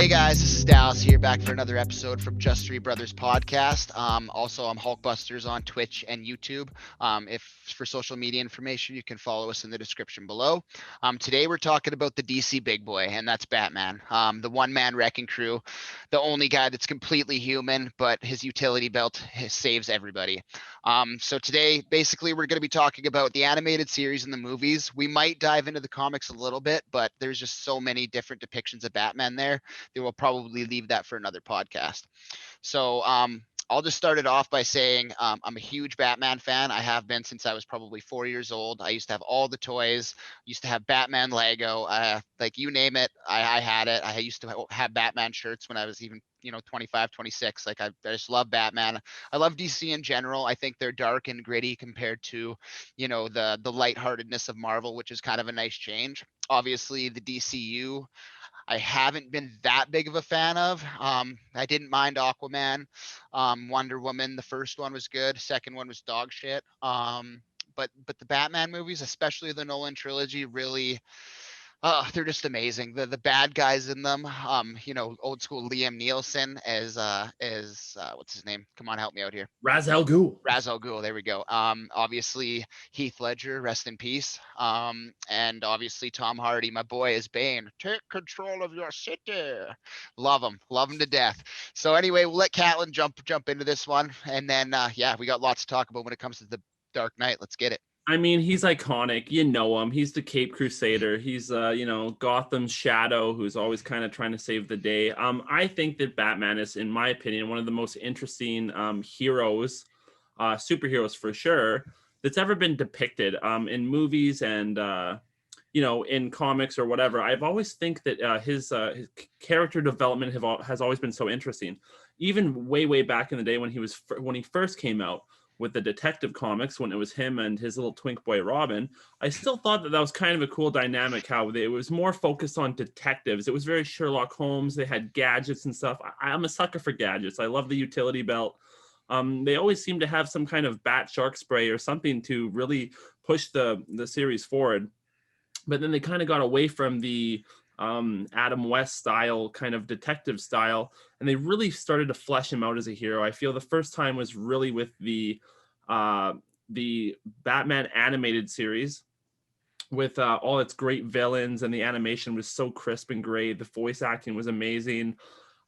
guys, this is Dallas here, back for another episode from Just Three Brothers podcast. Also, I'm Hulkbusters on Twitch and YouTube. If for social media information, you can follow us in the description below. Today, we're talking about the DC big boy, and that's Batman, the one-man wrecking crew, the only guy that's completely human, but his utility belt saves everybody. So today, basically, we're going to be talking about the animated series and the movies. We might dive into the comics a little bit, but there's just so many different depictions of Batman there. They will probably leave that for another podcast. So I'll just start it off by saying I'm a huge Batman fan. I have been since I was probably 4 years old. I used to have all the toys. Used to have Batman Lego. Like you name it, I had it. I used to have Batman shirts when I was even 25, 26. Like I just love Batman. I love DC in general. I think they're dark and gritty compared to the lightheartedness of Marvel, which is kind of a nice change. Obviously, the DCU I haven't been that big of a fan of. I didn't mind Aquaman, Wonder Woman. The first one was good. Second one was dog shit. But the Batman movies, especially the Nolan trilogy, really they're just amazing. The bad guys in them, old school Liam Nielsen as what's his name? Come on, help me out here. Ra's al Ghul. Ra's al Ghul, there we go. Obviously Heath Ledger, rest in peace. And obviously Tom Hardy, my boy, is Bane. Take control of your city. Love him to death. So anyway, we'll let Katlin jump into this one, and then we got lots to talk about when it comes to the Dark Knight. Let's get it. I mean, he's iconic. You know him. He's the Cape Crusader. He's, Gotham's shadow who's always kind of trying to save the day. I think that Batman is, in my opinion, one of the most interesting heroes, superheroes for sure, that's ever been depicted in movies and, in comics or whatever. I've always think that his character development has always been so interesting. Even way back in the day when he first came out with the detective comics, when it was him and his little twink boy Robin, I still thought that was kind of a cool dynamic, how it was more focused on detectives. It was very Sherlock Holmes. They had gadgets and stuff. I'm a sucker for gadgets. I love the utility belt. They always seem to have some kind of bat shark spray or something to really push the series forward. But then they kind of got away from the Adam West style, kind of detective style, and they really started to flesh him out as a hero. I feel the first time was really with the Batman animated series, with all its great villains, and the animation was so crisp and great. The voice acting was amazing.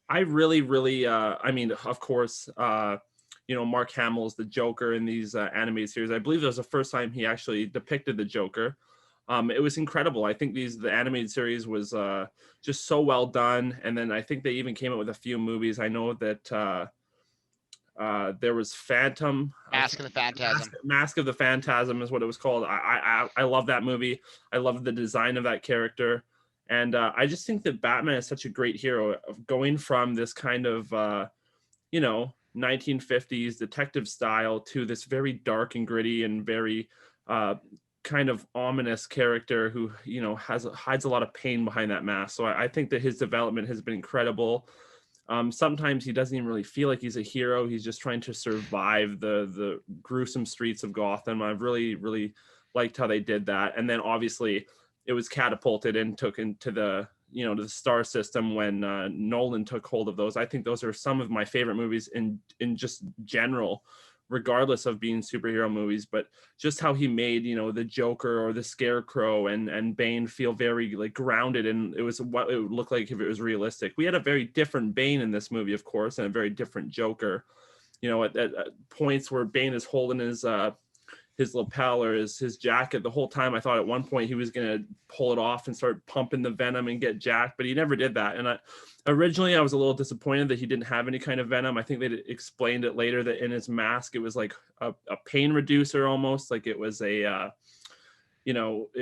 I really, of course, Mark Hamill's the Joker in these animated series. I believe that was the first time he actually depicted the Joker. It was incredible. I think the animated series was just so well done. And then I think they even came out with a few movies. I know that there was Phantom. Mask of the Phantasm. Mask of the Phantasm is what it was called. I love that movie. I love the design of that character. And I just think that Batman is such a great hero, of going from this kind of, 1950s detective style to this very dark and gritty and very kind of ominous character who hides a lot of pain behind that mask. So I think that his development has been incredible. Sometimes he doesn't even really feel like he's a hero. He's just trying to survive the gruesome streets of Gotham. I've really liked how they did that. And then obviously it was catapulted and took into the the star system when Nolan took hold of those. I think those are some of my favorite movies in just general, regardless of being superhero movies, but just how he made, the Joker or the Scarecrow and Bane feel very like grounded, and it was what it would look like if it was realistic. We had a very different Bane in this movie, of course, and a very different Joker. At points where Bane is holding his lapel or his jacket, the whole time I thought at one point he was going to pull it off and start pumping the venom and get jacked, but he never did that. And originally I was a little disappointed that he didn't have any kind of venom. I think they explained it later that in his mask it was like a pain reducer, almost like it was it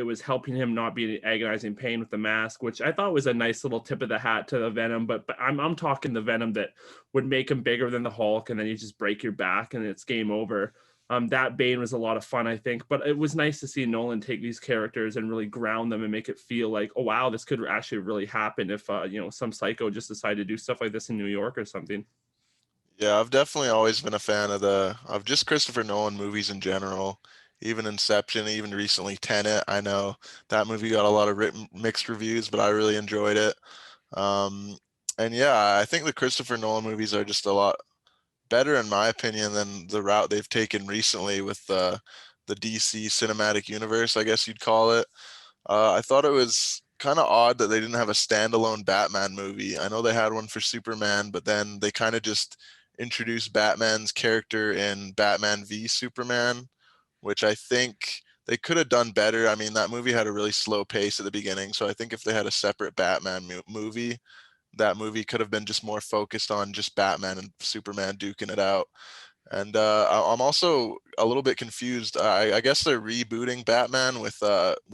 was helping him not be in agonizing pain with the mask, which I thought was a nice little tip of the hat to the venom. But I'm talking the venom that would make him bigger than the Hulk, and then you just break your back and it's game over. That Bane was a lot of fun, I think, but it was nice to see Nolan take these characters and really ground them and make it feel like, oh wow, this could actually really happen if some psycho just decided to do stuff like this in New York or something. Yeah, I've definitely always been a fan of just Christopher Nolan movies in general. Even Inception, even recently Tenet. I know that movie got a lot of mixed reviews, but I really enjoyed it. And yeah, I think the Christopher Nolan movies are just a lot better in my opinion than the route they've taken recently with the DC cinematic universe, I guess you'd call it. I thought it was kind of odd that they didn't have a standalone Batman movie. I know they had one for Superman, but then they kind of just introduced Batman's character in Batman v Superman, which I think they could have done better. I mean, that movie had a really slow pace at the beginning, so I think if they had a separate Batman movie, that movie could have been just more focused on just Batman and Superman duking it out. And I'm also a little bit confused. I guess they're rebooting Batman with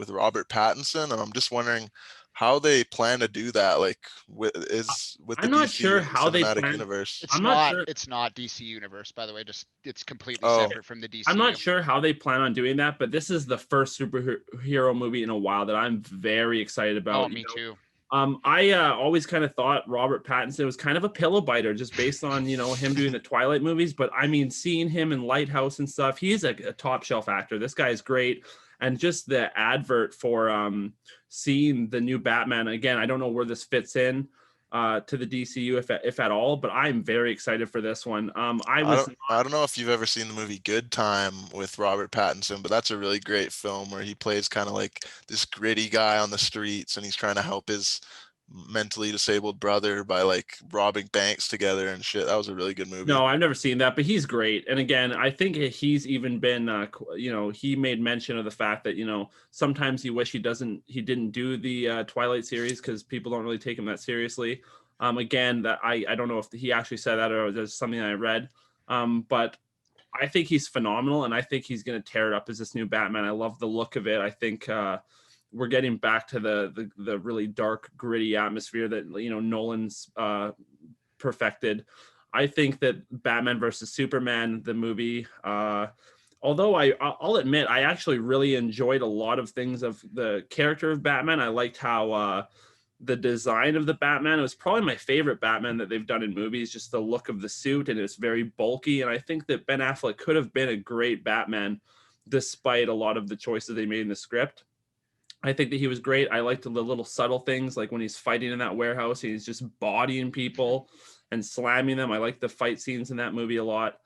Robert Pattinson, and I'm just wondering how they plan to do that. Like, with the I'm not sure DC how they cinematic plan. universe. I'm not sure. It's not DC universe, by the way. Just it's completely Oh, separate from the I'm not DCU. sure how they plan on doing that, but this is the first superhero movie in a while that I'm very excited Oh, about. me too. I always kind of thought Robert Pattinson was kind of a pillow biter just based on, him doing the Twilight movies. But I mean, seeing him in Lighthouse and stuff, he's a top shelf actor. This guy is great. And just the advert for seeing the new Batman, again, I don't know where this fits in to the DCU, if at all, but I'm very excited for this one. I don't know if you've ever seen the movie Good Time with Robert Pattinson, but that's a really great film where he plays kind of like this gritty guy on the streets, and he's trying to help his mentally disabled brother by like robbing banks together and shit. That was a really good movie. No, I've never seen that, but he's great. And again, I think he's even been, he made mention of the fact that, sometimes he wish he didn't do the Twilight series because people don't really take him that seriously. Again, that I don't know if he actually said that or there's something I read. But I think he's phenomenal, and I think he's going to tear it up as this new Batman. I love the look of it. I think we're getting back to the really dark, gritty atmosphere that Nolan's perfected. I think that Batman versus Superman, the movie, although I'll admit I actually really enjoyed a lot of things of the character of Batman. I liked how the design of the Batman, it was probably my favorite Batman that they've done in movies, just the look of the suit, and it's very bulky. And I think that Ben Affleck could have been a great Batman despite a lot of the choices they made in the script. I think that he was great. I liked the little subtle things, like when he's fighting in that warehouse, he's just bodying people and slamming them. I like the fight scenes in that movie a lot.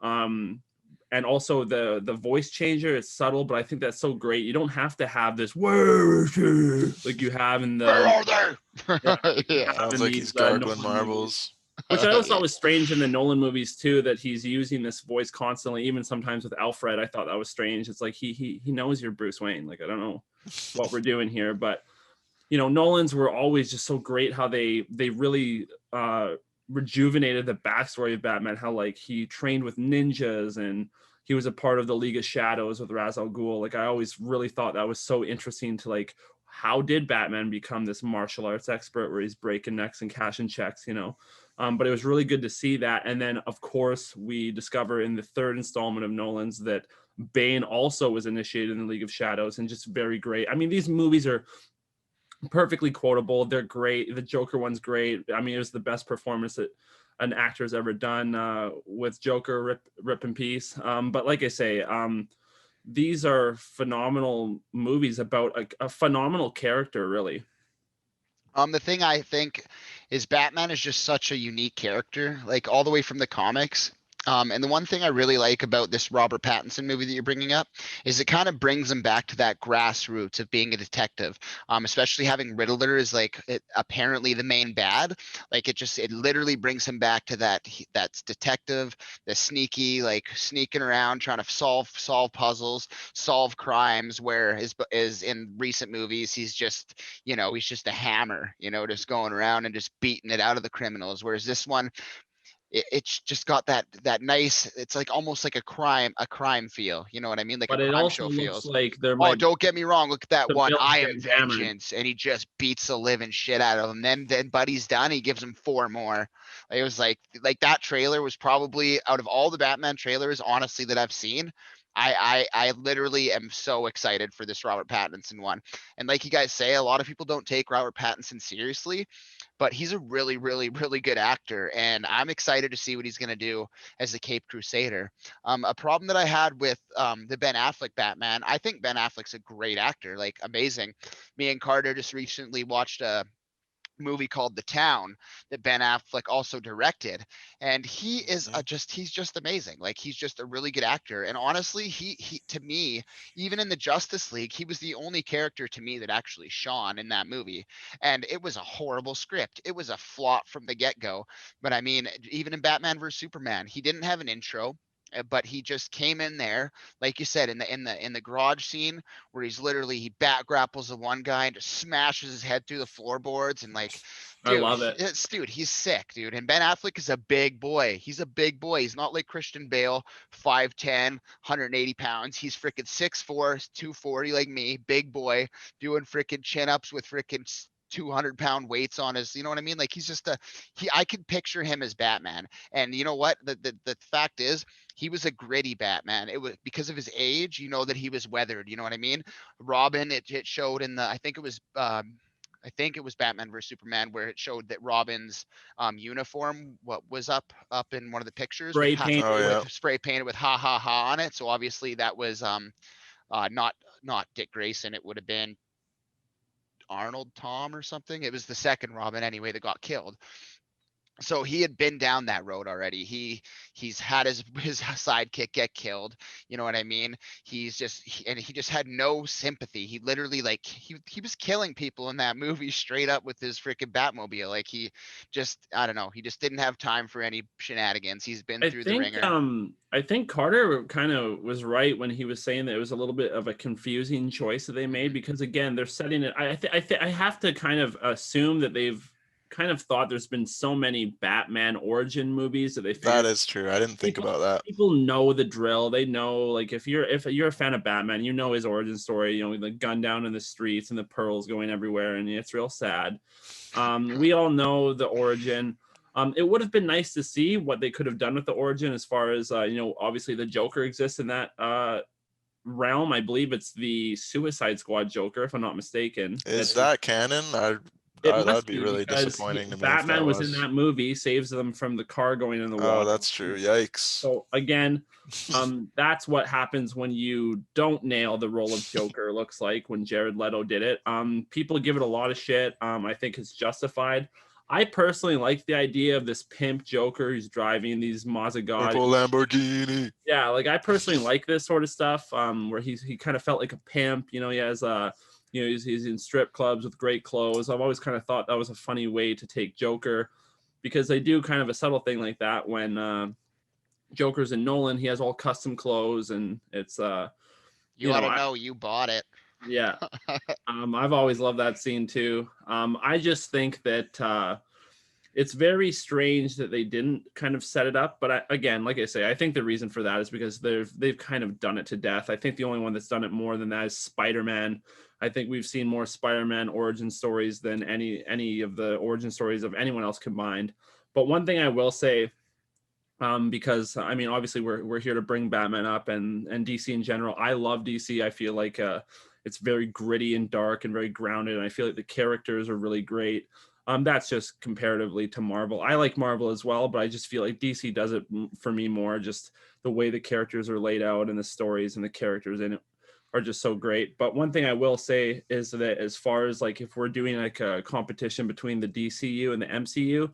And also the voice changer is subtle, but I think that's so great. You don't have to have this like you have in Where the are they? Yeah. Sounds in like these he's gargling Nolan movies. marbles. Which I always Yeah. thought was strange in the Nolan movies too, that he's using this voice constantly, even sometimes with Alfred. I thought that was strange. It's like he knows you're Bruce Wayne. Like, I don't know what we're doing here, but Nolan's were always just so great how they really rejuvenated the backstory of Batman, how like he trained with ninjas and he was a part of the League of Shadows with Ra's al Ghul. Like, I always really thought that was so interesting to like, how did Batman become this martial arts expert where he's breaking necks and cashing checks. But it was really good to see that. And then, of course, we discover in the third installment of Nolan's that Bane also was initiated in the League of Shadows, and just very great. I mean, these movies are perfectly quotable. They're great. The Joker one's great. I mean, it was the best performance that an actor's ever done with Joker, rip in peace. But like I say, these are phenomenal movies about a phenomenal character, really. The thing I think is Batman is just such a unique character, like all the way from the comics. And the one thing I really like about this Robert Pattinson movie that you're bringing up is it kind of brings him back to that grassroots of being a detective, especially having Riddler is like apparently the main bad. Like it literally brings him back to that's detective, the sneaky, like sneaking around trying to solve puzzles, solve crimes. Where is in recent movies he's just a hammer, just going around and just beating it out of the criminals. Whereas this one, it's just got that nice, it's like almost like a crime feel, you know what I mean, like a But it crime also show looks feels. like there Oh, might don't get me wrong, look at that the one, villain's I am getting hammered. vengeance, and he just beats the living shit out of him. Then Buddy's done, he gives him four more. It was like that trailer was probably, out of all the Batman trailers honestly that I've seen, I literally am so excited for this Robert Pattinson one. And like you guys say, a lot of people don't take Robert Pattinson seriously, but he's a really, really, really good actor, and I'm excited to see what he's going to do as the Cape Crusader. A problem that I had with the Ben Affleck Batman, I think Ben Affleck's a great actor, like amazing. Me and Carter just recently watched movie called The Town that Ben Affleck also directed, and he is Mhm. he's just amazing. Like, he's just a really good actor. And honestly, he to me, even in the Justice League, he was the only character to me that actually shone in that movie. And it was a horrible script. It was a flop from the get-go. But I mean, even in Batman vs Superman, he didn't have an intro, but he just came in there, like you said, in the garage scene, where he's literally, he bat grapples the one guy and just smashes his head through the floorboards. And like, I dude, love it. dude, he's sick, dude. And Ben Affleck is a big boy. He's a big boy. He's not like Christian Bale, 5'10", 180 pounds. He's freaking 6'4", 240 like me, big boy, doing freaking chin-ups with freaking 200-pound weights on his, you know what I mean? Like, he's just I could picture him as Batman. And you know what? The fact is, he was a gritty Batman. It was because of his age, you know, that he was weathered. You know what I mean? Robin, it showed in the, I think it was Batman vs Superman, where it showed that Robin's uniform, what was up in one of the pictures, Spray Oh painted. yeah. with spray painted with ha ha ha on it. So obviously that was not Dick Grayson. It would have been Arnold Tom or something. It was the second Robin anyway that got killed. So he had been down that road already. He's had his sidekick get killed. You know what I mean? And he just had no sympathy. He literally, like, he was killing people in that movie straight up with his freaking Batmobile. Like, he just, I don't know, he just didn't have time for any shenanigans. He's been I through the think ringer. I think Carter kind of was right when he was saying that it was a little bit of a confusing choice that they made, because again, they're setting it. I have to kind of assume that they've kind of thought there's been so many Batman origin movies that they That figured is true. I didn't think people about that. people know the drill. They know, like, if you're a fan of Batman, you know his origin story. You know, the gun down in the streets and the pearls going everywhere, and it's real sad. We all know the origin. It would have been nice to see what they could have done with the origin, as far as obviously the Joker exists in that realm. I believe it's the Suicide Squad Joker, if I'm not mistaken. Is that canon? It That would must be be, really because disappointing to me if that Batman was in was. that movie, saves them from the car going in the Oh, water. that's true. Yikes. So again, that's what happens when you don't nail the role of Joker. Looks like when Jared Leto did it. People give it a lot of shit. I think it's justified. I personally like the idea of this pimp Joker who's driving these Maserati. Purple Lamborghini. Yeah, like, I personally like this sort of stuff. Where he kind of felt like a pimp. You know, he has he's in strip clubs with great clothes. I've always kind of thought that was a funny way to take Joker, because they do kind of a subtle thing like that when Joker's in Nolan. He has all custom clothes, and it's You ought to know you bought it. yeah. I've always loved that scene too. I just think that it's very strange that they didn't kind of set it up. But again, like I say, I think the reason for that is because they've kind of done it to death. I think the only one that's done it more than that is Spider-Man. I think we've seen more Spider-Man origin stories than any of the origin stories of anyone else combined. But one thing I will say, because I mean, obviously we're here to bring Batman up and DC in general. I love DC. I feel like it's very gritty and dark and very grounded, and I feel like the characters are really great. That's just comparatively to Marvel. I like Marvel as well, but I just feel like DC does it for me more. Just the way the characters are laid out and the stories and the characters in it are just so great. But one thing I will say is that, as far as, like, if we're doing like a competition between the DCU and the MCU,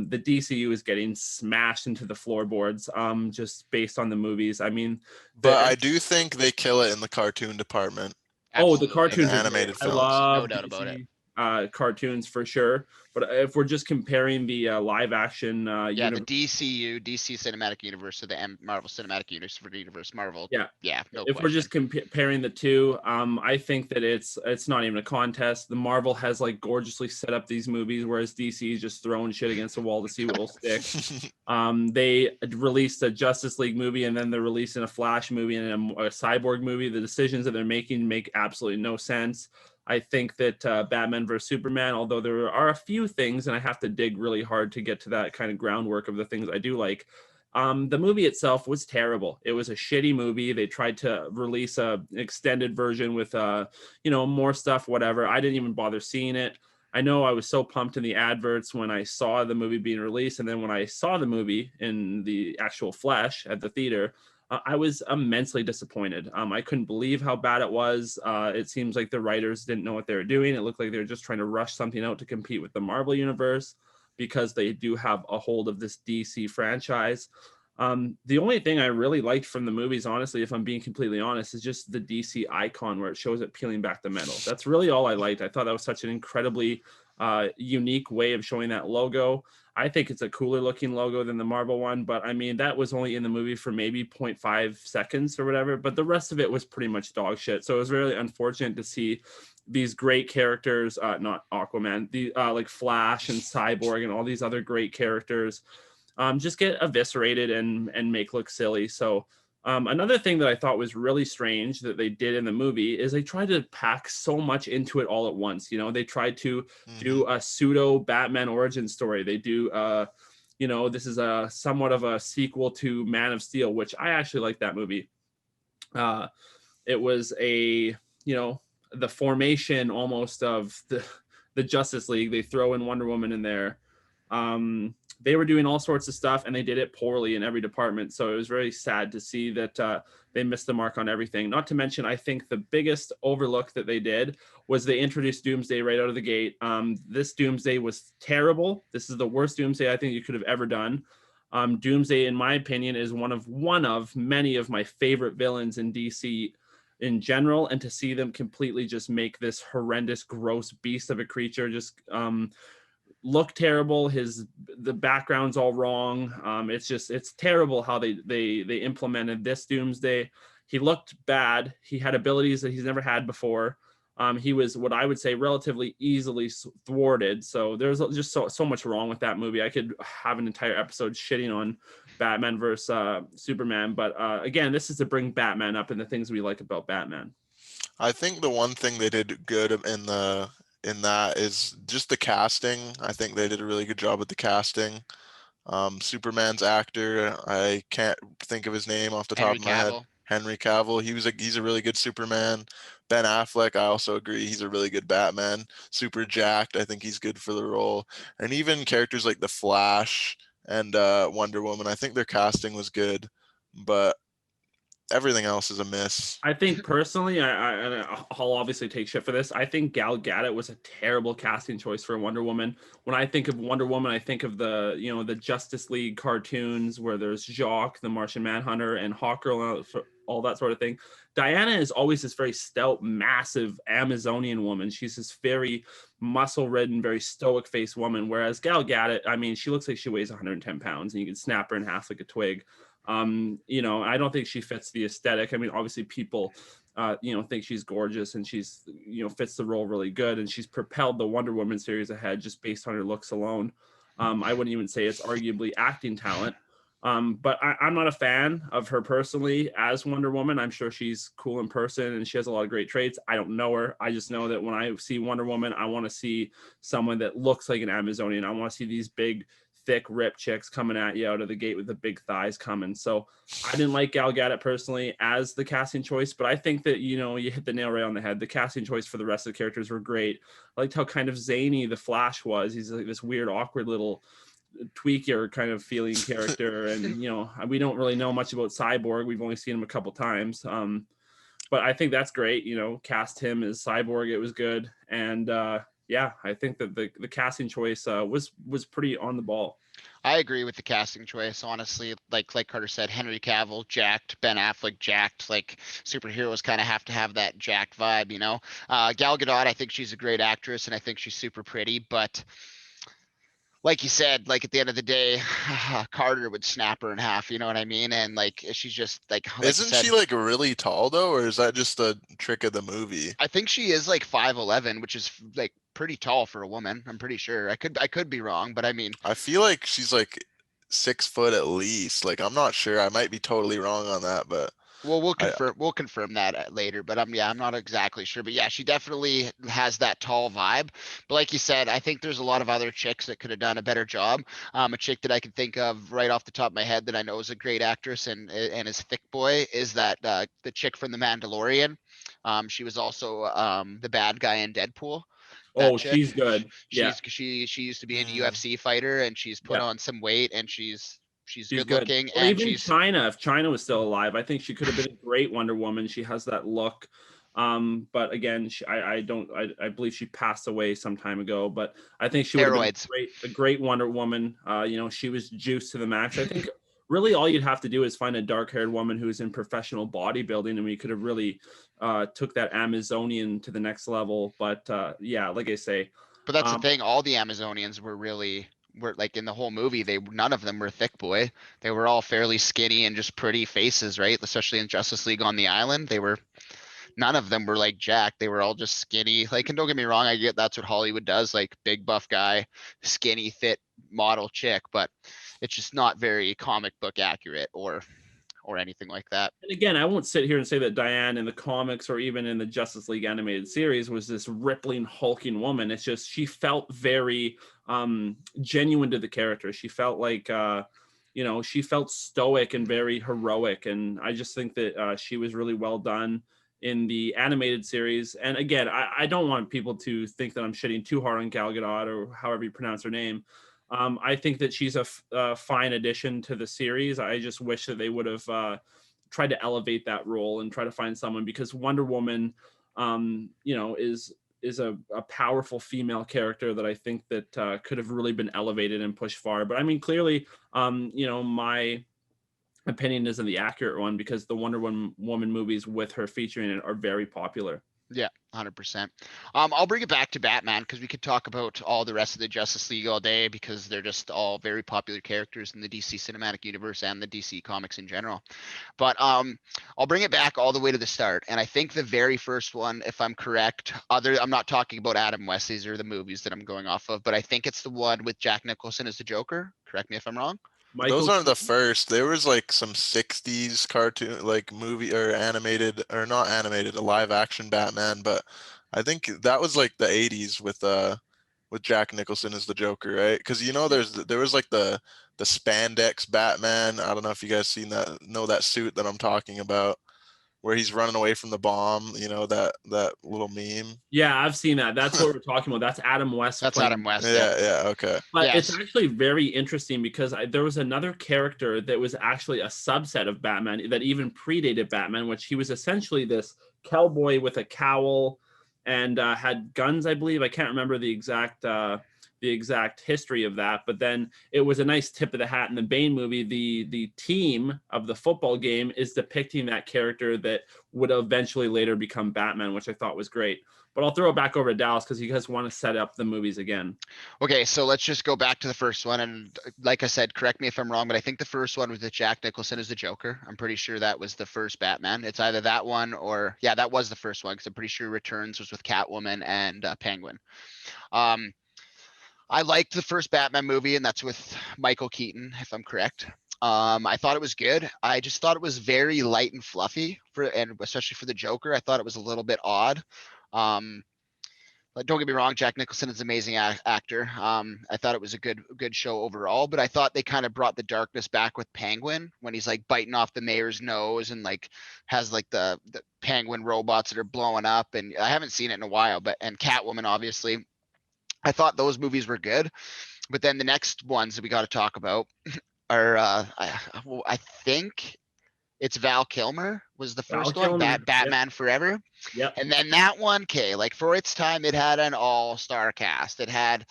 the DCU is getting smashed into the floorboards, just based on the movies. I mean, But I do think they kill it in the cartoon department. the Absolutely. cartoons The are great. animated I films. love No doubt about it. cartoons for sure. But if we're just comparing the live action Yeah, the universe, DC Cinematic Universe to the Marvel Cinematic Universe, Marvel. yeah, Yeah, no if we're question. just comparing the two, I think that it's not even a contest. The Marvel has, like, gorgeously set up these movies, whereas DC is just throwing shit against the wall to see what will stick. They released a Justice League movie, and then they're releasing a Flash movie and a Cyborg movie. The decisions that they're making make absolutely no sense. I think that Batman vs Superman, although there are a few things, and I have to dig really hard to get to that kind of groundwork of the things I do like. The movie itself was terrible. It was a shitty movie. They tried to release an extended version with more stuff, whatever. I didn't even bother seeing it. I know I was so pumped in the adverts when I saw the movie being released, and then when I saw the movie in the actual flesh at the theater, I was immensely disappointed. I couldn't believe how bad it was. It seems like the writers didn't know what they were doing. It looked like they were just trying to rush something out to compete with the Marvel universe because they do have a hold of this DC franchise. The only thing I really liked from the movies, honestly, if I'm being completely honest, is just the DC icon where it shows it peeling back the metal. That's really all I liked. I thought that was such an incredibly unique way of showing that logo. I think it's a cooler looking logo than the Marvel one, but I mean, that was only in the movie for maybe 0.5 seconds or whatever, but the rest of it was pretty much dog shit. So it was really unfortunate to see these great characters, not Aquaman, the like Flash and Cyborg and all these other great characters just get eviscerated and make look silly. So another thing that I thought was really strange that they did in the movie is they tried to pack so much into it all at once. You know, they tried to do a pseudo Batman origin story. They do, you know, this is a somewhat of a sequel to Man of Steel, which I actually like that movie. It was a, you know, the formation almost of the Justice League. They throw in Wonder Woman in there. They were doing all sorts of stuff and they did it poorly in every department. So it was very sad to see that they missed the mark on everything. Not to mention, I think the biggest overlook that they did was they introduced Doomsday right out of the gate. This Doomsday was terrible. This is the worst Doomsday I think you could have ever done. Doomsday, in my opinion, is one of many of my favorite villains in DC in general, and to see them completely just make this horrendous, gross beast of a creature just look terrible. The background's all wrong. It's terrible how they implemented this Doomsday. He looked bad. He had abilities that he's never had before. He was what I would say relatively easily thwarted. So there's just so much wrong with that movie. I could have an entire episode shitting on Batman versus Superman, but again, this is to bring Batman up and the things we like about Batman. I think the one thing they did good in that is just the casting. I think they did a really good job with the casting. Superman's actor, I can't think of his name off the top Henry of my head. Cavill. Henry Cavill. He's a really good Superman. Ben Affleck, I also agree, he's a really good Batman. Super jacked. I think he's good for the role. And even characters like the Flash and Wonder Woman, I think their casting was good, but everything else is a miss. I think personally, I'll obviously take shit for this. I think Gal Gadot was a terrible casting choice for Wonder Woman. When I think of Wonder Woman, I think of the Justice League cartoons where there's Jacques, the Martian Manhunter, and Hawkgirl, all that sort of thing. Diana is always this very stout, massive Amazonian woman. She's this very muscle-ridden, very stoic-faced woman. Whereas Gal Gadot, I mean, she looks like she weighs 110 pounds, and you can snap her in half like a twig. I don't think she fits the aesthetic. I mean, obviously people think she's gorgeous and she's fits the role really good, and she's propelled the Wonder Woman series ahead just based on her looks alone. I wouldn't even say it's arguably acting talent. But I'm not a fan of her personally as Wonder Woman. I'm sure she's cool in person and she has a lot of great traits. I don't know her. I just know that when I see Wonder Woman, I want to see someone that looks like an Amazonian. I want to see these big, thick, ripped chicks coming at you out of the gate with the big thighs coming. So I didn't like Gal Gadot personally as the casting choice, but I think that, you hit the nail right on the head. The casting choice for the rest of the characters were great. I liked how kind of zany the Flash was. He's like this weird, awkward little tweaker kind of feeling character. And, we don't really know much about Cyborg. We've only seen him a couple times. But I think that's great. Cast him as Cyborg. It was good. And, yeah, I think that the casting choice was pretty on the ball. I agree with the casting choice, honestly. Like Carter said, Henry Cavill jacked, Ben Affleck jacked. Like superheroes kind of have to have that jacked vibe, Gal Gadot, I think she's a great actress and I think she's super pretty, but like you said, like at the end of the day, Carter would snap her in half. You know what I mean? And like she's just like Isn't you said, she like really tall though, or is that just a trick of the movie? I think she is like 5'11", which is like pretty tall for a woman. I'm pretty sure. I could be wrong, but I mean, I feel like she's like 6 foot at least. Like I'm not sure. I might be totally wrong on that, but well, I, we'll confirm that later. But I'm not exactly sure. But yeah, she definitely has that tall vibe. But like you said, I think there's a lot of other chicks that could have done a better job. A chick that I can think of right off the top of my head that I know is a great actress and is thick boy is that the chick from The Mandalorian. She was also the bad guy in Deadpool. That Oh, chick, she's good. Yeah. she used to be a mm, UFC fighter and she's put Yeah. on some weight and she's She's She's good good. looking, Or and even she's China, if China was still alive, I think she could have been a great Wonder Woman. She has that look. But again, I believe she passed away some time ago, but I think she would have been steroids. a great Wonder Woman. She was juiced to the max. I think really all you'd have to do is find a dark-haired woman who's in professional bodybuilding, and we could have really took that Amazonian to the next level. But yeah, like I say, But that's the um, thing. All the Amazonians were like in the whole movie. None of them were thick boy. They were all fairly skinny and just pretty faces, right? Especially in Justice League on the island, none of them were like Jack. They were all just skinny. Like, and don't get me wrong, I get that's what Hollywood does, like big buff guy, skinny, fit model chick, but it's just not very comic book accurate or anything like that. and again, I won't sit here and say that Diane in the comics or even in the Justice League animated series was this rippling, hulking woman. It's just she felt very genuine to the character. She felt like she felt stoic and very heroic, and I just think that she was really well done in the animated series. And again, I don't want people to think that I'm shitting too hard on Gal Gadot or however you pronounce her name. I think that she's a fine addition to the series. I just wish that they would have tried to elevate that role and try to find someone, because Wonder Woman, is a powerful female character that I think that could have really been elevated and pushed far. But I mean, clearly, my opinion isn't the accurate one, because the Wonder Woman movies with her featuring it are very popular. Yeah, 100%. I'll bring it back to Batman because we could talk about all the rest of the Justice League all day because they're just all very popular characters in the DC cinematic universe and the DC comics in general. But I'll bring it back all the way to the start. And I think the very first one, if I'm correct, I'm not talking about Adam West. These are the movies that I'm going off of, but I think it's the one with Jack Nicholson as the Joker. Correct me if I'm wrong. Those Michael aren't the Keaton? first. There was like some 60s cartoon, like movie or animated, or not animated, a live action Batman, but I think that was like the 80s with Jack Nicholson as the Joker, right? Because there was like the spandex Batman. I don't know if you guys know that suit that I'm talking about, where he's running away from the bomb, that little meme. Yeah, I've seen that. That's what we're talking about. That's Adam West That's playing. Adam West. Yeah. Yeah, okay. But it's Yes. actually very interesting because there was another character that was actually a subset of Batman that even predated Batman, which he was essentially this cowboy with a cowl and had guns, I believe. I can't remember the exact history of that, but then it was a nice tip of the hat in the Bane movie. The team of the football game is depicting that character that would eventually later become Batman, which I thought was great. But I'll throw it back over to Dallas because you guys want to set up the movies again. Okay, so let's just go back to the first one. And like I said, correct me if I'm wrong, but I think the first one was with Jack Nicholson as the Joker. I'm pretty sure that was the first Batman. It's either that one or, yeah, that was the first one because I'm pretty sure Returns was with Catwoman and Penguin. Um, I liked the first Batman movie, and that's with Michael Keaton, if I'm correct. I thought it was good. I just thought it was very light and fluffy and especially for the Joker. I thought it was a little bit odd. Um, but don't get me wrong, Jack Nicholson is an amazing actor. I thought it was a good show overall, but I thought they kind of brought the darkness back with Penguin when he's like biting off the mayor's nose and like has like the penguin robots that are blowing up. And I haven't seen it in a while, and Catwoman, obviously. I thought those movies were good, but then the next ones that we got to talk about are I think it's Val Kilmer was the Val first one, Kilmer. Batman Forever. Yep. And then that one, okay, like for its time, it had an all-star cast. It had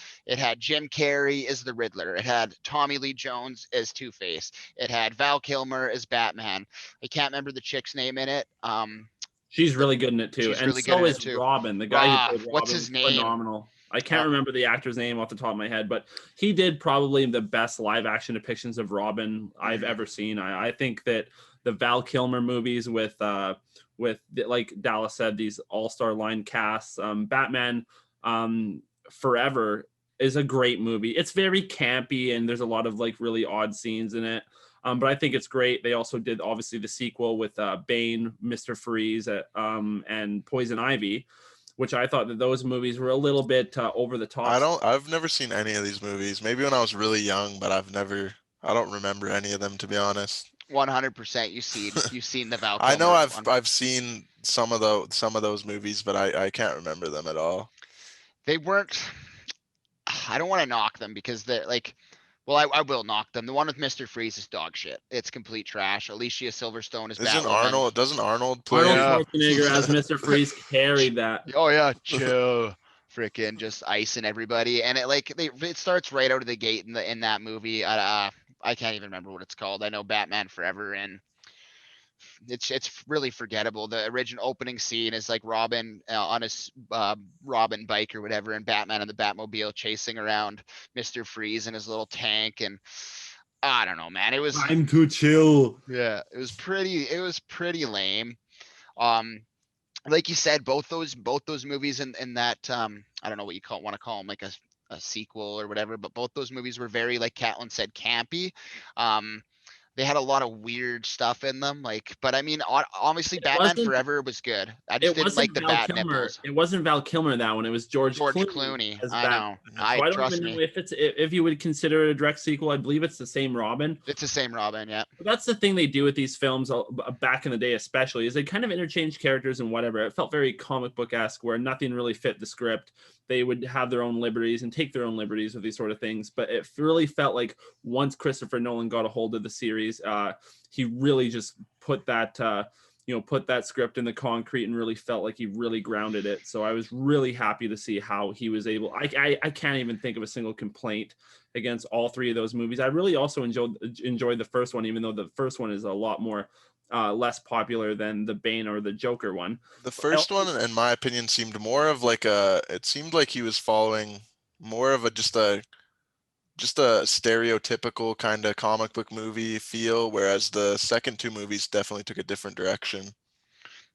Jim Carrey as the Riddler. It had Tommy Lee Jones as Two-Face. It had Val Kilmer as Batman. I can't remember the chick's name in it. She's really good in it too. She's And really good so in it is too. Robin. The guy who played What's Robin his is name? phenomenal. I can't remember the actor's name off the top of my head, but he did probably the best live action depictions of Robin I've ever seen. I think that the Val Kilmer movies with like Dallas said, these all-star line casts, Batman Forever is a great movie. It's very campy and there's a lot of like really odd scenes in it. But I think it's great. They also did obviously the sequel with Bane, Mr. Freeze, and Poison Ivy, which I thought that those movies were a little bit over the top. I've never seen any of these movies. Maybe when I was really young, but I don't remember any of them, to be honest. 100%. You've seen the Val I Kilmer know one. I've seen some of those movies, but I can't remember them at all. They weren't. I don't want to knock them because they're like, Well, I will knock them. The one with Mr. Freeze is dog shit. It's complete trash. Alicia Silverstone is Isn't Batwoman. Arnold? Doesn't Arnold Arnold play? Yeah. Schwarzenegger as Mr. Freeze carried that. Oh yeah, chill. Freaking just icing everybody, and it starts right out of the gate in that movie. I can't even remember what it's called. I know Batman Forever, and it's really forgettable. The original opening scene is like Robin on his Robin bike or whatever, and Batman and the Batmobile chasing around Mister Freeze in his little tank, and I don't know, man. It was Time to chill. yeah, it was pretty lame. Um, like you said, both those movies in that I don't know what you want to call them, like a sequel or whatever, but both those movies were very, like Catlin said, campy. Um, they had a lot of weird stuff in them, like, but I mean, obviously, It Batman wasn't Forever was good. I just it didn't wasn't like the Val bat Kilmer. nipples. It wasn't Val Kilmer that one. It was George George Clooney Clooney, as I Batman. know. So I I don't trust even know me, if you would consider it a direct sequel. I believe it's the same Robin. it's the same Robin, yeah. But that's the thing they do with these films back in the day, especially, is they kind of interchange characters and whatever. It felt very comic book esque, where nothing really fit the script. They would have their own liberties and take their own liberties with these sort of things. But it really felt like once Christopher Nolan got a hold of the series, he really just put that. Put that script in the concrete and really felt like he really grounded it. So I was really happy to see how he was able. I can't even think of a single complaint against all three of those movies. I really also enjoyed the first one, even though the first one is a lot more less popular than the Bane or the Joker one. The first one, in my opinion, seemed more of like a. It seemed like he was following more of a just a stereotypical kind of comic book movie feel, whereas the second two movies definitely took a different direction.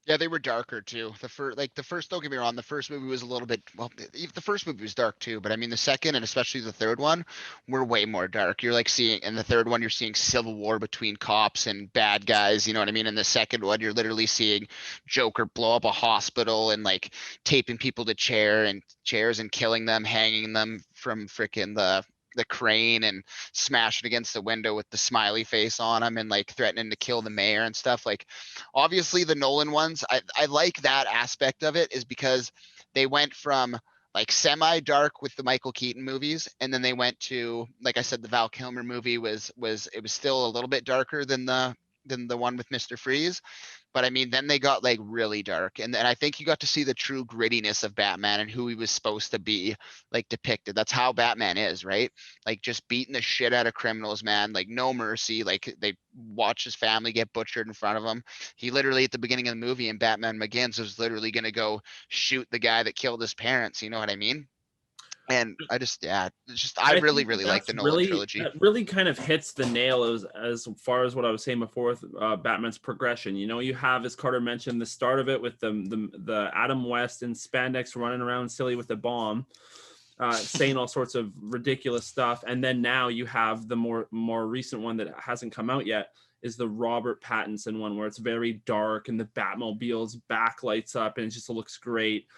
Yeah, they were darker too. The first, don't get me wrong, the first movie was a little bit, well, the first movie was dark too, but I mean the second and especially the third one were way more dark. You're like seeing, in the third one, you're seeing civil war between cops and bad guys, you know what I mean? In the second one, you're literally seeing Joker blow up a hospital and like taping people to chairs and killing them, hanging them from freaking the crane and smashing against the window with the smiley face on him and like threatening to kill the mayor and stuff. Like, obviously the Nolan ones, I like that aspect of it, is because they went from like semi dark with the Michael Keaton movies, and then they went to, like I said, the Val Kilmer movie was it was still a little bit darker than the one with Mr. Freeze. But I mean, then they got like really dark, and I think you got to see the true grittiness of Batman and who he was supposed to be, like depicted. That's how Batman is, right? Like just beating the shit out of criminals, man. Like no mercy. Like they watch his family get butchered in front of him. He literally at the beginning of the movie in Batman Begins was literally going to go shoot the guy that killed his parents. You know what I mean? And I just, yeah, it's just I I really think really like the that's Nolan really trilogy. that really kind of hits the nail as far as what I was saying before with Batman's progression. You know, you have, as Carter mentioned, the start of it with the Adam West and spandex running around silly with the bomb, saying all sorts of ridiculous stuff, and then now you have the more recent one that hasn't come out yet, is the Robert Pattinson one, where it's very dark and the Batmobile's back lights up and it just looks great.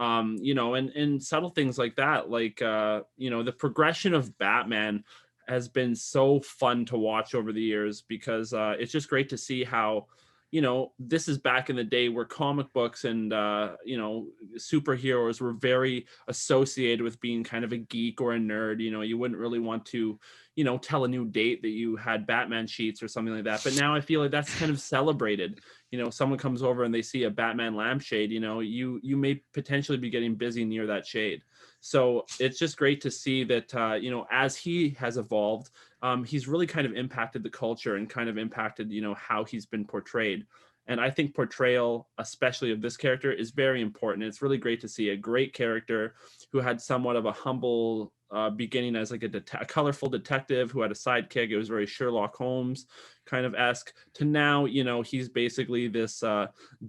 And subtle things like that, like the progression of Batman has been so fun to watch over the years, because it's just great to see how, this is back in the day where comic books and superheroes were very associated with being kind of a geek or a nerd. You wouldn't really want to tell a new date that you had Batman sheets or something like that, but now I feel like that's kind of celebrated. Someone comes over and they see a Batman lampshade, you may potentially be getting busy near that shade. So it's just great to see that, as he has evolved, he's really kind of impacted the culture and kind of impacted, how he's been portrayed. And I think portrayal, especially of this character, is very important. It's really great to see a great character who had somewhat of a humble beginning as like a colorful detective who had a sidekick. It was very Sherlock Holmes kind of esque, to now, he's basically this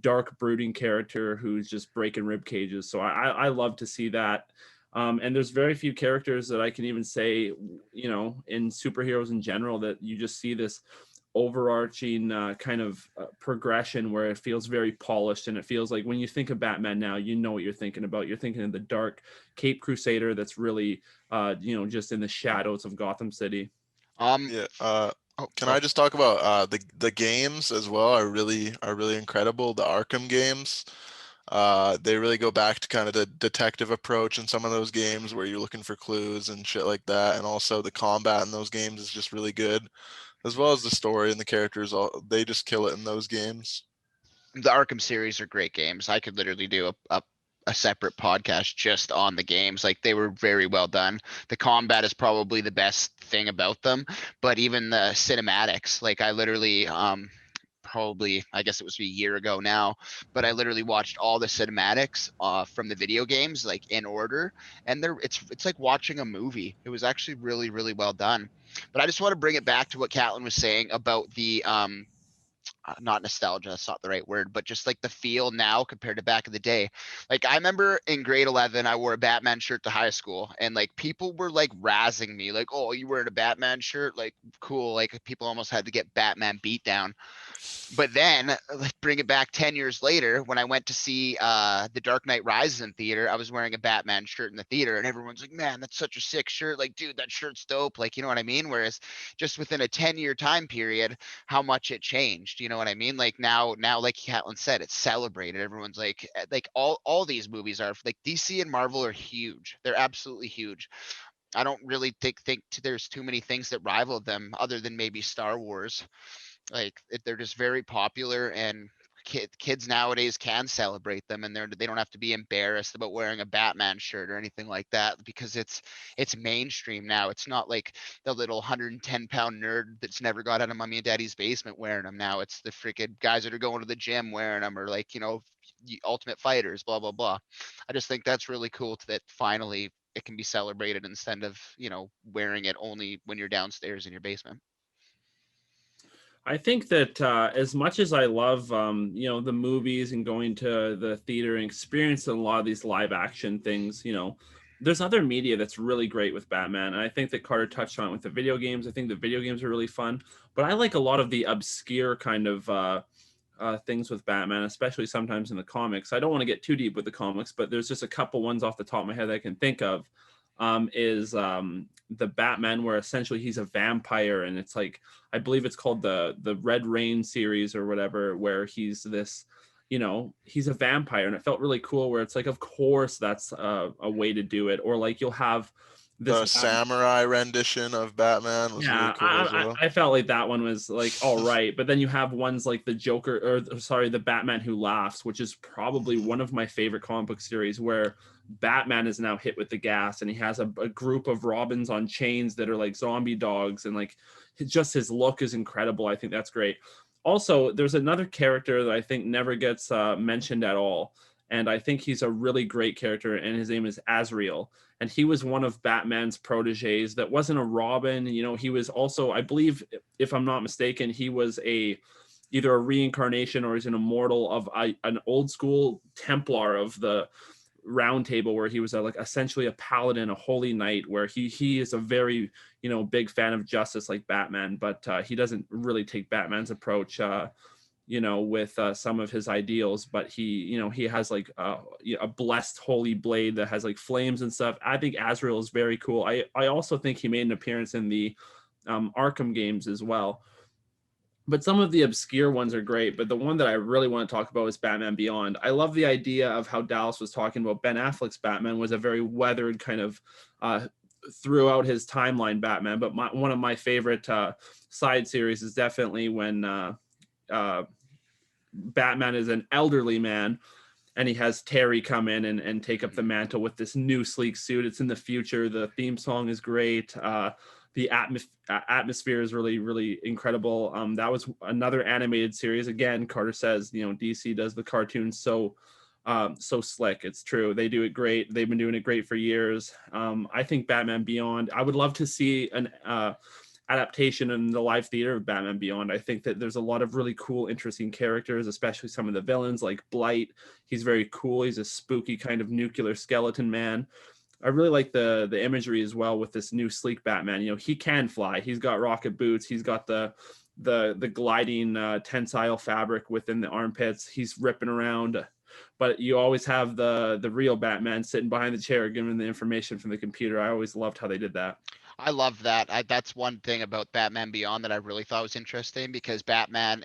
dark, brooding character who's just breaking rib cages. So I love to see that. And there's very few characters that I can even say, in superheroes in general, that you just see this overarching kind of progression where it feels very polished, and it feels like when you think of Batman now, you know what you're thinking about. You're thinking of the dark Cape Crusader that's really just in the shadows of Gotham City. Um, Yeah. oh, Can go. I just talk about the games as well? Are really incredible. The Arkham games. They really go back to kind of the detective approach in some of those games where you're looking for clues and shit like that. And also the combat in those games is just really good, as well as the story and the characters. They just kill it in those games. The Arkham series are great games. I could literally do a separate podcast just on the games. Like they were very well done. The combat is probably the best thing about them, but even the cinematics, like I literally probably I guess it was a year ago now, but I literally watched all the cinematics from the video games like in order, and it's like watching a movie. It was actually really well done. But I just want to bring it back to what Catlin was saying about the not nostalgia, that's not the right word, but just like the feel now compared to back in the day. Like I remember in grade 11 I wore a Batman shirt to high school, and like people were like razzing me like, oh, you wearing a Batman shirt, like cool. Like people almost had to get Batman beat down. But then bring it back 10 years later when I went to see The Dark Knight Rises in theater. I was wearing a Batman shirt in the theater, and everyone's like, man, that's such a sick shirt. Like, dude, that shirt's dope. Like, you know what I mean? Whereas just within a 10-year time period, how much it changed. You know what I mean? Like now, like Catlin said, it's celebrated. Everyone's like all these movies are like DC and Marvel are huge. They're absolutely huge. I don't really think there's too many things that rival them other than maybe Star Wars. Like they're just very popular, and kids nowadays can celebrate them, and they don't have to be embarrassed about wearing a Batman shirt or anything like that because it's mainstream now. It's not like the little 110-pound nerd that's never got out of mommy and daddy's basement wearing them. Now it's the freaking guys that are going to the gym wearing them, or like ultimate fighters, blah blah blah. I just think that's really cool that finally it can be celebrated instead of wearing it only when you're downstairs in your basement. I think that as much as I love, the movies and going to the theater and experiencing a lot of these live action things, there's other media that's really great with Batman. And I think that Carter touched on it with the video games. I think the video games are really fun, but I like a lot of the obscure kind of things with Batman, especially sometimes in the comics. I don't want to get too deep with the comics, but there's just a couple ones off the top of my head that I can think of. Is the Batman where essentially he's a vampire, and it's like I believe it's called the Red Rain series or whatever, where he's this, he's a vampire, and it felt really cool. Where it's like, of course, that's a way to do it. Or like you'll have The this samurai rendition of Batman was really yeah, cool as well. I felt like that one was like all right, but then you have ones like the Joker, or sorry, the Batman Who Laughs, which is probably one of my favorite comic book series, where Batman is now hit with the gas, and he has a group of Robins on chains that are like zombie dogs, and like just his look is incredible. I think that's great. Also, there's another character that I think never gets mentioned at all, and I think he's a really great character, and his name is Azrael, and he was one of Batman's proteges that wasn't a Robin. He was also, I believe, if I'm not mistaken, he was either a reincarnation or he's an immortal of an old school Templar of the Round Table, where he was like essentially a paladin, a holy knight, where he is a very big fan of justice like Batman, but he doesn't really take Batman's approach. With some of his ideals, but he has like a blessed holy blade that has like flames and stuff. I think Azrael is very cool. I also think he made an appearance in the Arkham games as well. But some of the obscure ones are great. But the one that I really want to talk about is Batman Beyond. I love the idea of how Dallas was talking about Ben Affleck's Batman was a very weathered kind of throughout his timeline Batman. But one of my favorite side series is definitely when Batman is an elderly man, and he has Terry come in and take up the mantle with this new sleek suit. It's in the future. The theme song is great. The atmosphere is really incredible. That was another animated series. Again, Carter says, DC does the cartoons so slick. It's true. They do it great. They've been doing it great for years. I think Batman Beyond, I would love to see an adaptation in the live theater of Batman Beyond. I think that there's a lot of really cool, interesting characters, especially some of the villains like Blight. He's very cool. He's a spooky kind of nuclear skeleton man. I really like the imagery as well with this new sleek Batman. He can fly. He's got rocket boots. He's got the gliding tensile fabric within the armpits. He's ripping around. But you always have the real Batman sitting behind the chair giving the information from the computer. I always loved how they did that. I love that. That's one thing about Batman Beyond that I really thought was interesting because Batman,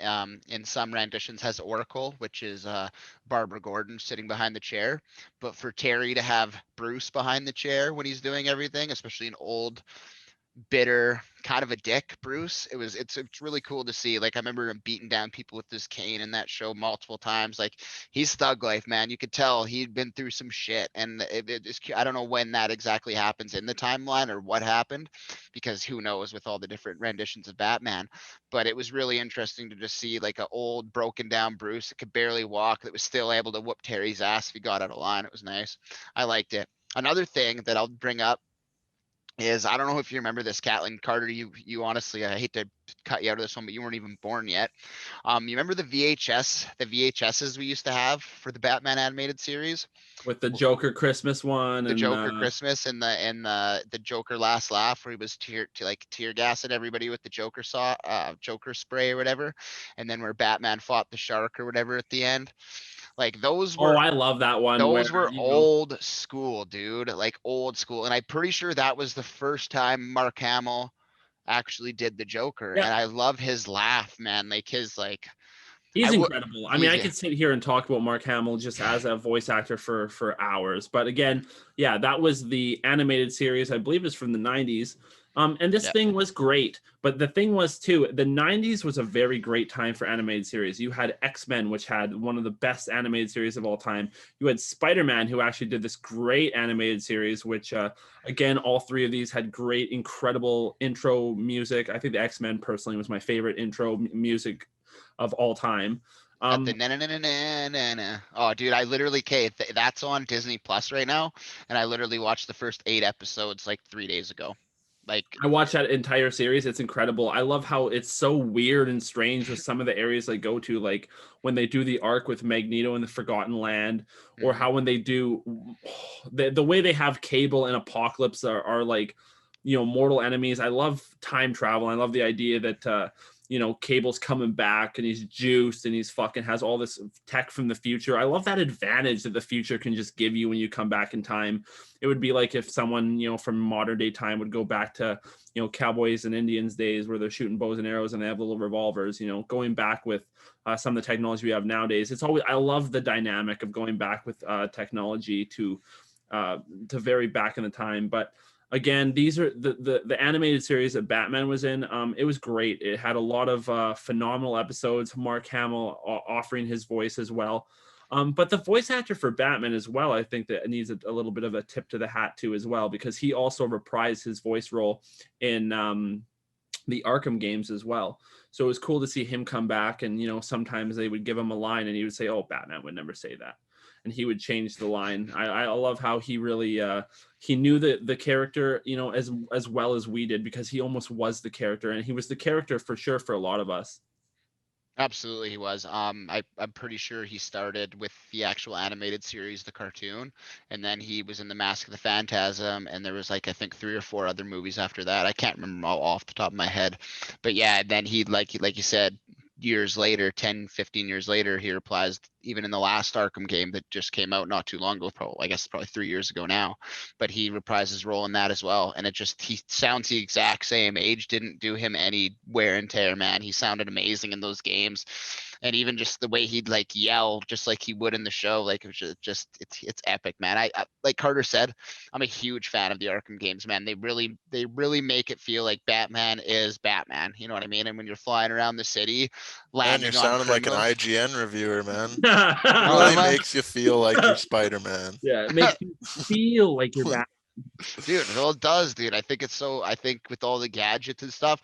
in some renditions, has Oracle, which is Barbara Gordon sitting behind the chair. But for Terry to have Bruce behind the chair when he's doing everything, especially an old bitter, kind of a dick, Bruce. It's really cool to see. Like I remember him beating down people with this cane in that show multiple times. Like he's thug life, man. You could tell he'd been through some shit, and I don't know when that exactly happens in the timeline or what happened, because who knows with all the different renditions of Batman. But it was really interesting to just see like an old broken down Bruce that could barely walk that was still able to whoop Terry's ass if he got out of line. It was nice. I liked it. Another thing that I'll bring up is I don't know if you remember this, Katlin Carter. You honestly, I hate to cut you out of this one, but you weren't even born yet. You remember the VHSs we used to have for the Batman animated series, with the Joker Christmas one the and Joker Christmas and the Joker Last Laugh, where he was tear gassing everybody with the Joker spray or whatever, and then where Batman fought the shark or whatever at the end. Like oh, I love that one where those were old school, dude. Like old school. And I'm pretty sure that was the first time Mark Hamill actually did the Joker. yeah, And I love his laugh, man. Like his like I he's would incredible. I mean, he's I could sit here and talk about Mark Hamill just as a voice actor for hours. But again, yeah, that was the animated series. I believe it's from the 90s. And this yeah. thing was great. But the thing was too, the 90s was a very great time for animated series. You had X-Men, which had one of the best animated series of all time. You had Spider-Man, who actually did this great animated series, which again, all three of these had great, incredible intro music. I think the X-Men personally was my favorite intro music of all time. At the Oh, dude, I literally that's on Disney Plus right now, and I literally watched the first 8 episodes like 3 days ago. Like, I watched that entire series. It's incredible. I love how it's so weird and strange with some of the areas they go to, like when they do the arc with Magneto in the Forgotten Land, or mhm. how when they do the way they have Cable and Apocalypse are like, mortal enemies. I love time travel. I love the idea that Cable's coming back and he's juiced and he's fucking has all this tech from the future. I love that advantage that the future can just give you when you come back in time. It would be like if someone, from modern day time would go back to, cowboys and Indians days where they're shooting bows and arrows and they have little revolvers, going back with some of the technology we have nowadays. I love the dynamic of going back with technology to very back in the time. But again, these are the animated series that Batman was in. It was great. It had a lot of phenomenal episodes. Mark Hamill offering his voice as well. But the voice actor for Batman as well, I think that needs a little bit of a tip to the hat too as well, because he also reprised his voice role in the Arkham games as well. So it was cool to see him come back, and sometimes they would give him a line and he would say, "Oh, Batman would never say that," and he would change the line. I love how he really he knew the character as well as we did, because he almost was the character, and he was the character for sure for a lot of us. Absolutely, he was. I'm pretty sure he started with the actual animated series, the cartoon, and then he was in the Mask of the Phantasm, and there was like I think 3 or 4 other movies after that. I can't remember them all off the top of my head, but yeah, then he like you said, years later, 10, 15 years later, he replies even in the last Arkham game that just came out not too long ago, probably I guess probably 3 years ago now, but he reprised his role in that as well, and he sounds the exact same. Age didn't do him any wear and tear, man. He sounded amazing in those games, and even just the way he'd like yell just like he would in the show, like it was just it's epic, man. I like Carter said, I'm a huge fan of the Arkham games, man. They really make it feel like Batman is Batman, you know what I mean? And when you're flying around the city Man, you're landing on sounding like an criminals. IGN reviewer, man. Oh, Really am I? makes you feel like you're Spider-Man. Yeah, it makes you feel like you're back. Dude, well, it does, dude. I think with all the gadgets and stuff,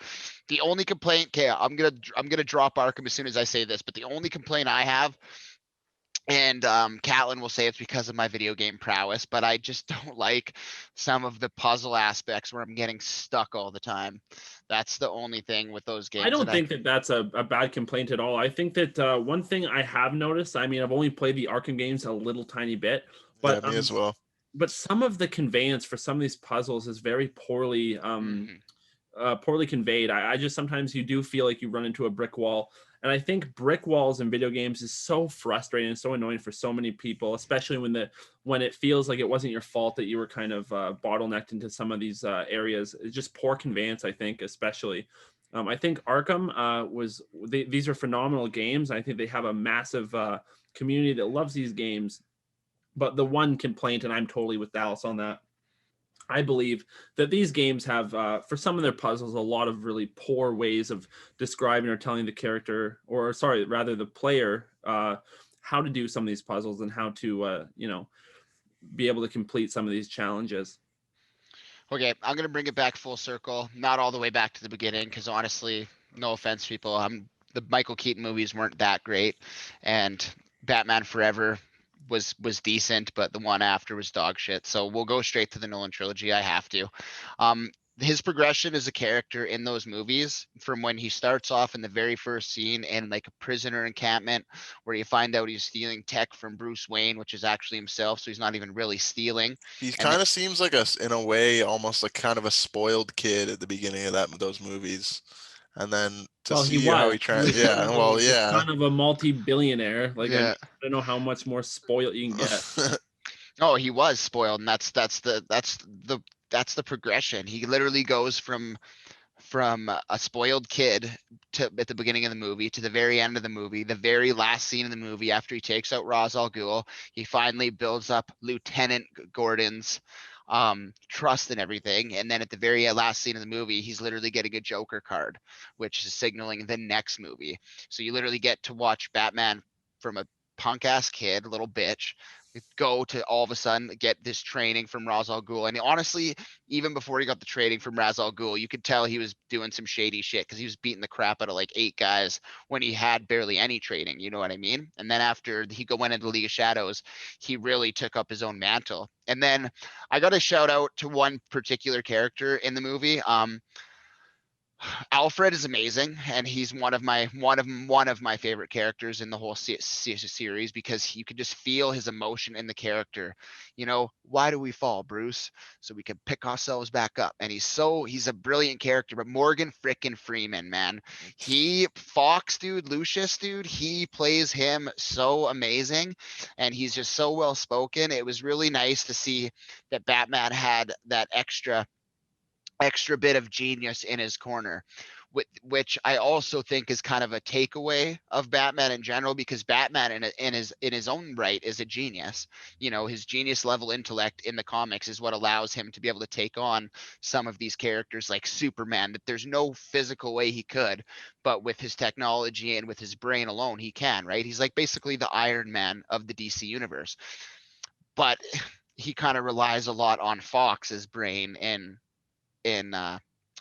the only complaint, okay, I'm gonna drop Arkham as soon as I say this, but the only complaint I have, and Catlin will say it's because of my video game prowess, but I just don't like some of the puzzle aspects where I'm getting stuck all the time. That's the only thing with those I games don't that I think that that's a bad complaint at all. I think that one thing I have noticed, I mean, I've only played the Arkham games a little tiny bit, Yeah, but me as well. some of the conveyance for some of these puzzles is very poorly Mhm. poorly conveyed. I just sometimes you do feel like you run into a brick wall, And I think brick walls in video games is so frustrating and so annoying for so many people, especially when it feels like it wasn't your fault that you were kind of bottlenecked into some of these areas. It's just poor conveyance, I think, especially. I think Arkham these are phenomenal games. I think they have a massive community that loves these games. But the one complaint, and I'm totally with Dallas on that, I believe that these games have, for some of their puzzles, a lot of really poor ways of describing or telling the character, or sorry, rather the player, how to do some of these puzzles and how to, be able to complete some of these challenges. Okay, I'm gonna bring it back full circle, not all the way back to the beginning, because honestly, no offense, people, the Michael Keaton movies weren't that great, and Batman Forever was decent, but the one after was dog shit. So we'll go straight to the Nolan trilogy. I have to. His progression as a character in those movies, from when he starts off in the very first scene in like a prisoner encampment, where you find out he's stealing tech from Bruce Wayne, which is actually himself, so he's not even really stealing. He And then kind of seems like in a way, almost like kind of a spoiled kid at the beginning of those movies, and then to Well, he see how was. he He was yeah, well, the yeah. son of a multi-billionaire. Like, I yeah, don't know how much more spoiled you can get. oh, he was spoiled, and that's the progression. He literally goes from a spoiled kid to at the beginning of the movie to the very end of the movie, the very last scene of the movie after he takes out Ra's al Ghul. He finally builds up Lieutenant Gordon's trust and everything, and then at the very last scene of the movie, he's literally getting a Joker card, which is signaling the next movie. So you literally get to watch Batman from a punk ass kid, little bitch, go to all of a sudden get this training from Ra's al Ghul. And honestly, even before he got the training from Ra's al Ghul, you could tell he was doing some shady shit because he was beating the crap out of like 8 guys when he had barely any training. You know what I mean? And then after he went into League of Shadows, he really took up his own mantle. And then I got to shout out to one particular character in the movie. Alfred is amazing, and he's one of my favorite characters in the whole series, because you can just feel his emotion in the character. Why do we fall, Bruce? So we can pick ourselves back up. And he's a brilliant character. But Morgan frickin' Freeman, man, he Fox, dude, Lucius, dude, he plays him so amazing, and he's just so well spoken. It was really nice to see that Batman had that extra bit of genius in his corner, which I also think is kind of a takeaway of Batman in general, because Batman in his own right is a genius. His genius level intellect in the comics is what allows him to be able to take on some of these characters like Superman, that there's no physical way he could, but with his technology and with his brain alone, he can, right? He's like basically the Iron Man of the DC universe. But he kind of relies a lot on Fox's brain in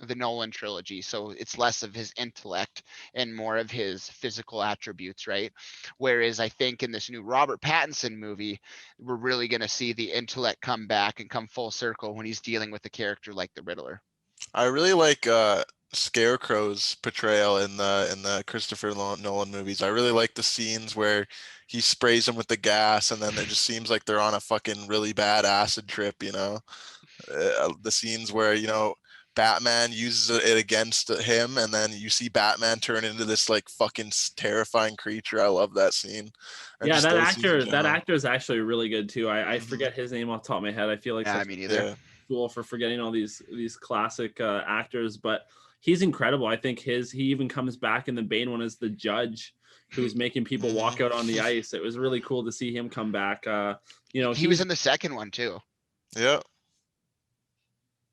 the Nolan trilogy. So it's less of his intellect and more of his physical attributes, right? Whereas I think in this new Robert Pattinson movie, we're really going to see the intellect come back and come full circle when he's dealing with a character like the Riddler. I really like Scarecrow's portrayal in the Christopher Nolan movies. I really like the scenes where he sprays them with the gas, and then it just seems like they're on a fucking really bad acid trip. The scenes where Batman uses it against him, and then you see Batman turn into this like fucking terrifying creature. I love that scene, and Yeah, just those scenes in that general. actor is actually really good too. I Mhm. forget his name off the top of my head. I feel like Yeah, such me neither. Yeah. fool for forgetting all these classic actors, but he's incredible. I think he even comes back in the Bane one as the judge who's making people walk out on the Mhm. ice. It was really cool to see him come back. He was He's in the second one too. Yeah.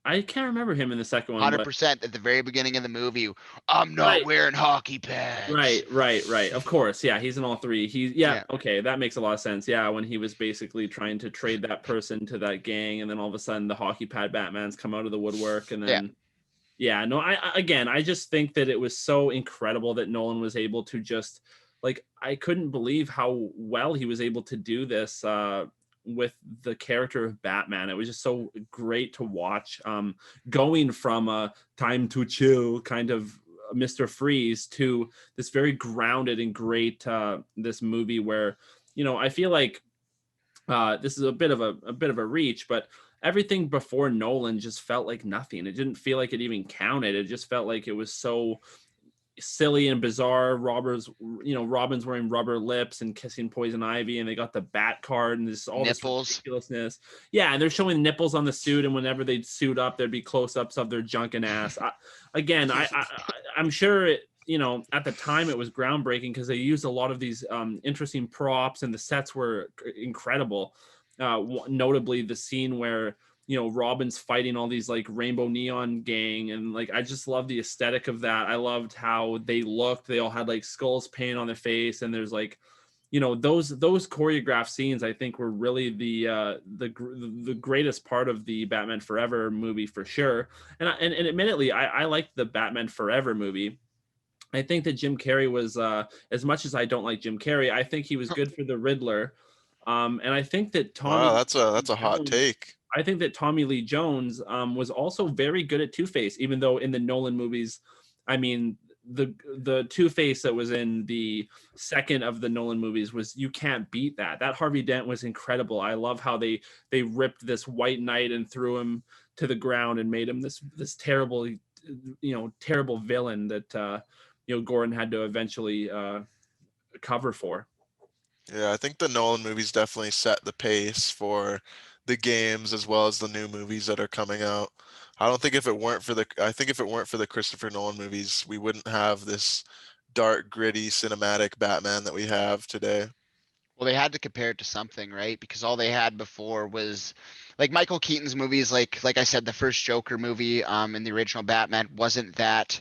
I can't remember him in the second one, but 100% at the very beginning of the movie. I'm not right. wearing hockey pads. Right. Of course. Yeah, he's in all three. Yeah. Okay, that makes a lot of sense. Yeah, when he was basically trying to trade that person to that gang, and then all of a sudden the hockey pad Batman's come out of the woodwork, and Yeah. then yeah, no, again, I just think that it was so incredible that Nolan was able to just like I couldn't believe how well he was able to do this with the character of Batman. It was just so great to watch. Going from a time to chill kind of Mr. Freeze to this very grounded and great this movie where I feel like this is a bit of a reach, but everything before Nolan just felt like nothing. It didn't feel like it even counted. It just felt like it was so silly and bizarre. Robin's wearing rubber lips and kissing Poison Ivy, and they got the bat card and this Nipples. ridiculousness. Yeah, and they're showing nipples on the suit, and whenever they'd suit up, there'd be close-ups of their junk and ass. I'm sure at the time it was groundbreaking because they used a lot of these interesting props, and the sets were incredible. Notably, the scene where Robin's fighting all these like rainbow neon gang, and like I just love the aesthetic of that. I loved how they looked. They all had like skulls painted on their face, and there's like those choreographed scenes I think were really the greatest part of the Batman Forever movie for sure. And admittedly, I liked the Batman Forever movie. I think that Jim Carrey was as much as I don't like Jim Carrey, I think he was good for the Riddler. And I think that Wow, that's a hot take. I think that Tommy Lee Jones was also very good at Two-Face, even though in the Nolan movies, I mean, the Two-Face that was in the second of the Nolan movies was, you can't beat that. That Harvey Dent was incredible. I love how they ripped this White Knight and threw him to the ground and made him this terrible, terrible villain that Gordon had to eventually cover for. Yeah, I think the Nolan movies definitely set the pace for the games as well as the new movies that are coming out. I think if it weren't for the Christopher Nolan movies, we wouldn't have this dark, gritty, cinematic Batman that we have today. Well, they had to compare it to something, right? Because all they had before was like Michael Keaton's movies, like I said, the first Joker movie, in the original Batman wasn't that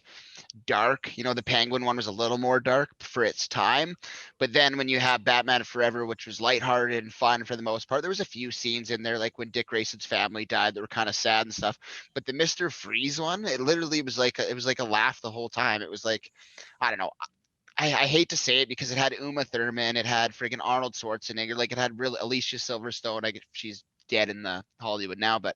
dark. The Penguin one was a little more dark for its time. But then when you have Batman Forever, which was lighthearted and fun for the most part, there was a few scenes in there, like when Dick Grayson's family died, that were kind of sad and stuff. But the Mr. Freeze one, it literally was like a laugh the whole time. It was like, I don't know. I hate to say it because it had Uma Thurman, it had friggin' Arnold Schwarzenegger, like it had real Alicia Silverstone. I guess she's dead in the Hollywood now, but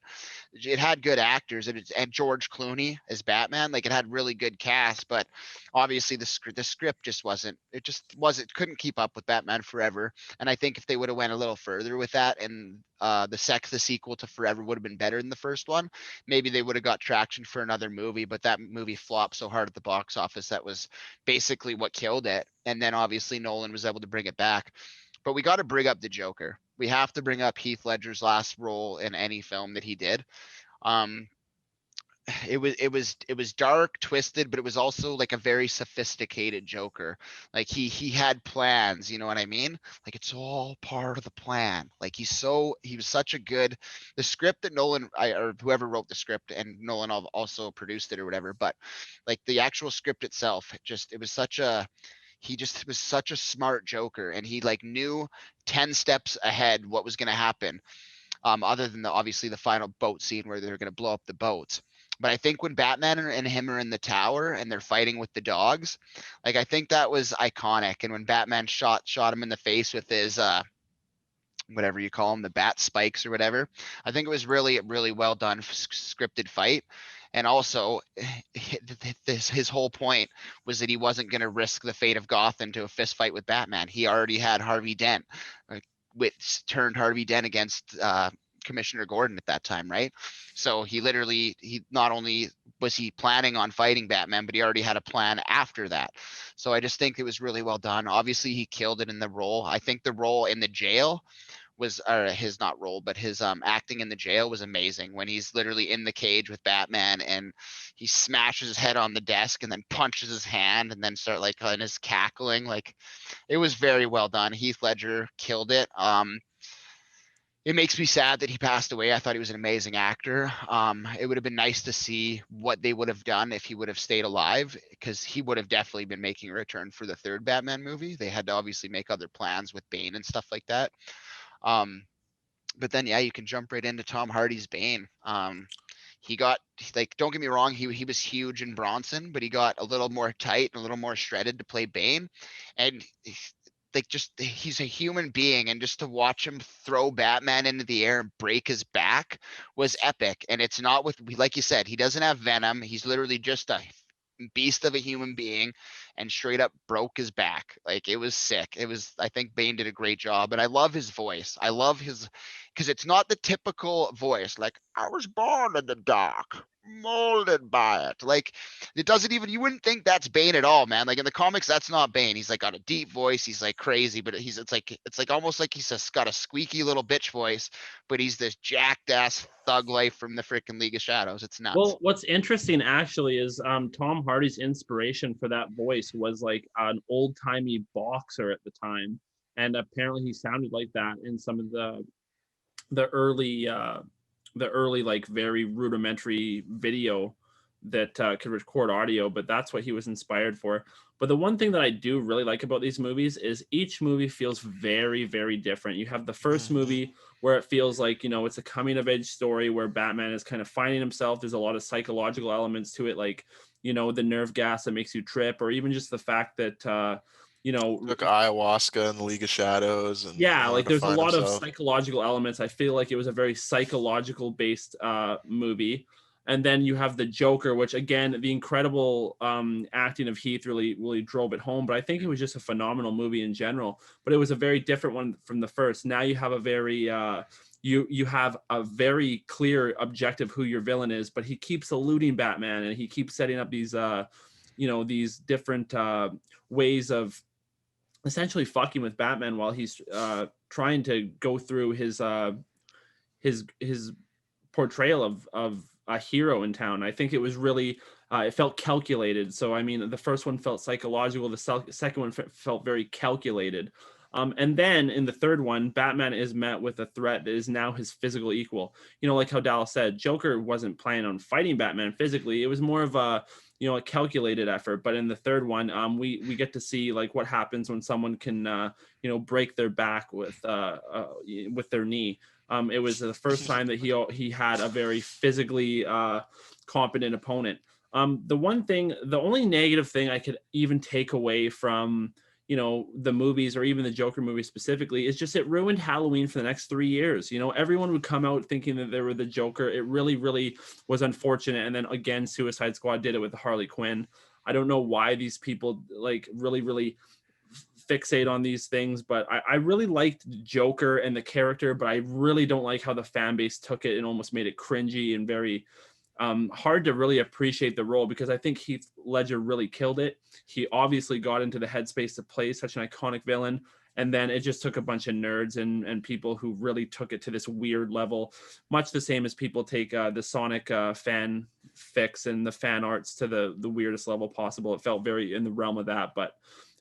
it had good actors, and George Clooney as Batman. Like it had really good cast, but obviously the script just wasn't. It just wasn't. Couldn't keep up with Batman Forever. And I think if they would have went a little further with that, and the sequel to Forever would have been better than the first one, maybe they would have got traction for another movie. But that movie flopped so hard at the box office, that was basically what killed it. And then obviously Nolan was able to bring it back. But we got to bring up the Joker. We have to bring up Heath Ledger's last role in any film that he did. Um, it was dark, twisted, but it was also like a very sophisticated Joker. Like he had plans, you know what I mean? Like it's all part of the plan. Like he was such a good, the script that Nolan or whoever wrote the script, and Nolan also produced it or whatever, but like the actual script itself, it was such a, he just was such a smart Joker, and he like knew 10 steps ahead what was going to happen. Other than obviously the final boat scene where they're going to blow up the boats. But I think when Batman and him are in the tower and they're fighting with the dogs, like I think that was iconic. And when Batman shot him in the face with his whatever you call them, the bat spikes or whatever, I think it was really, really well done scripted fight. And also, his whole point was that he wasn't going to risk the fate of Gotham to a fist fight with Batman. He already had Harvey Dent, turned Harvey Dent against Commissioner Gordon at that time, right? So he not only was he planning on fighting Batman, but he already had a plan after that. So I just think it was really well done. Obviously, he killed it in the role. I think the role in the jail was, or his not role, but his acting in the jail was amazing, when he's literally in the cage with Batman and he smashes his head on the desk and then punches his hand and then start like and is cackling. Like it was very well done. Heath Ledger killed it. It makes me sad that he passed away. I thought he was an amazing actor. It would have been nice to see what they would have done if he would have stayed alive, because he would have definitely been making a return for the third Batman movie. They had to obviously make other plans with Bane and stuff like that. But then, yeah, you can jump right into Tom Hardy's Bane. He got, like, don't get me wrong, he was huge in Bronson, but he got a little more tight and a little more shredded to play Bane. And like, just he's a human being, and just to watch him throw Batman into the air and break his back was epic. And it's not with, like you said, he doesn't have venom. He's literally just a beast of a human being, and straight up broke his back. Like, it was sick. I think Bane did a great job, and I love his voice. I love his, because it's not the typical voice like, I was born in the dark, molded by it. Like, it doesn't even, you wouldn't think that's Bane at all, man. Like, in the comics, that's not Bane. He's like got a deep voice. He's like crazy, but it's like almost like he's got a squeaky little bitch voice, but he's this jacked ass thug life from the freaking League of Shadows. It's nuts. Well, what's interesting actually is Tom Hardy's inspiration for that voice was like an old timey boxer at the time, and apparently he sounded like that in some of the early like very rudimentary video that could record audio, but that's what he was inspired for. But the one thing that I do really like about these movies is each movie feels very, very different. You have the first movie where it feels like, it's a coming of age story where Batman is kind of finding himself. There's a lot of psychological elements to it, like, the nerve gas that makes you trip, or even just the fact that, Took ayahuasca in the League of Shadows, and yeah, wanted like to there's a find lot of himself. psychological elements. I feel like it was a very psychological based movie. And then you have the Joker, which again, the incredible acting of Heath really drove it home. But I think it was just a phenomenal movie in general. But it was a very different one from the first. Now you have a very you have a very clear objective who your villain is, but he keeps eluding Batman, and he keeps setting up these these different ways of essentially fucking with Batman while he's trying to go through his portrayal of a hero in town. I think it was really it felt calculated. So I mean, the first one felt psychological. The second one felt very calculated. And then in the third one, Batman is met with a threat that is now his physical equal. Like how Dallas said, Joker wasn't planning on fighting Batman physically. It was more of a a calculated effort. But in the third one, we get to see like what happens when someone can break their back with their knee. It was the first time that he had a very physically competent opponent. The only negative thing I could even take away from the movies, or even the Joker movie specifically, is just it ruined Halloween for the next 3 years. Everyone would come out thinking that they were the Joker. It really, really was unfortunate. And then again, Suicide Squad did it with Harley Quinn. I don't know why these people like really, really fixate on these things, but I really liked Joker and the character, but I really don't like how the fan base took it and almost made it cringy and very hard to really appreciate the role, because I think Heath Ledger really killed it. He obviously got into the headspace to play such an iconic villain, and then it just took a bunch of nerds and people who really took it to this weird level, much the same as people take the Sonic fan fix and the fan arts to the weirdest level possible. It felt very in the realm of that, but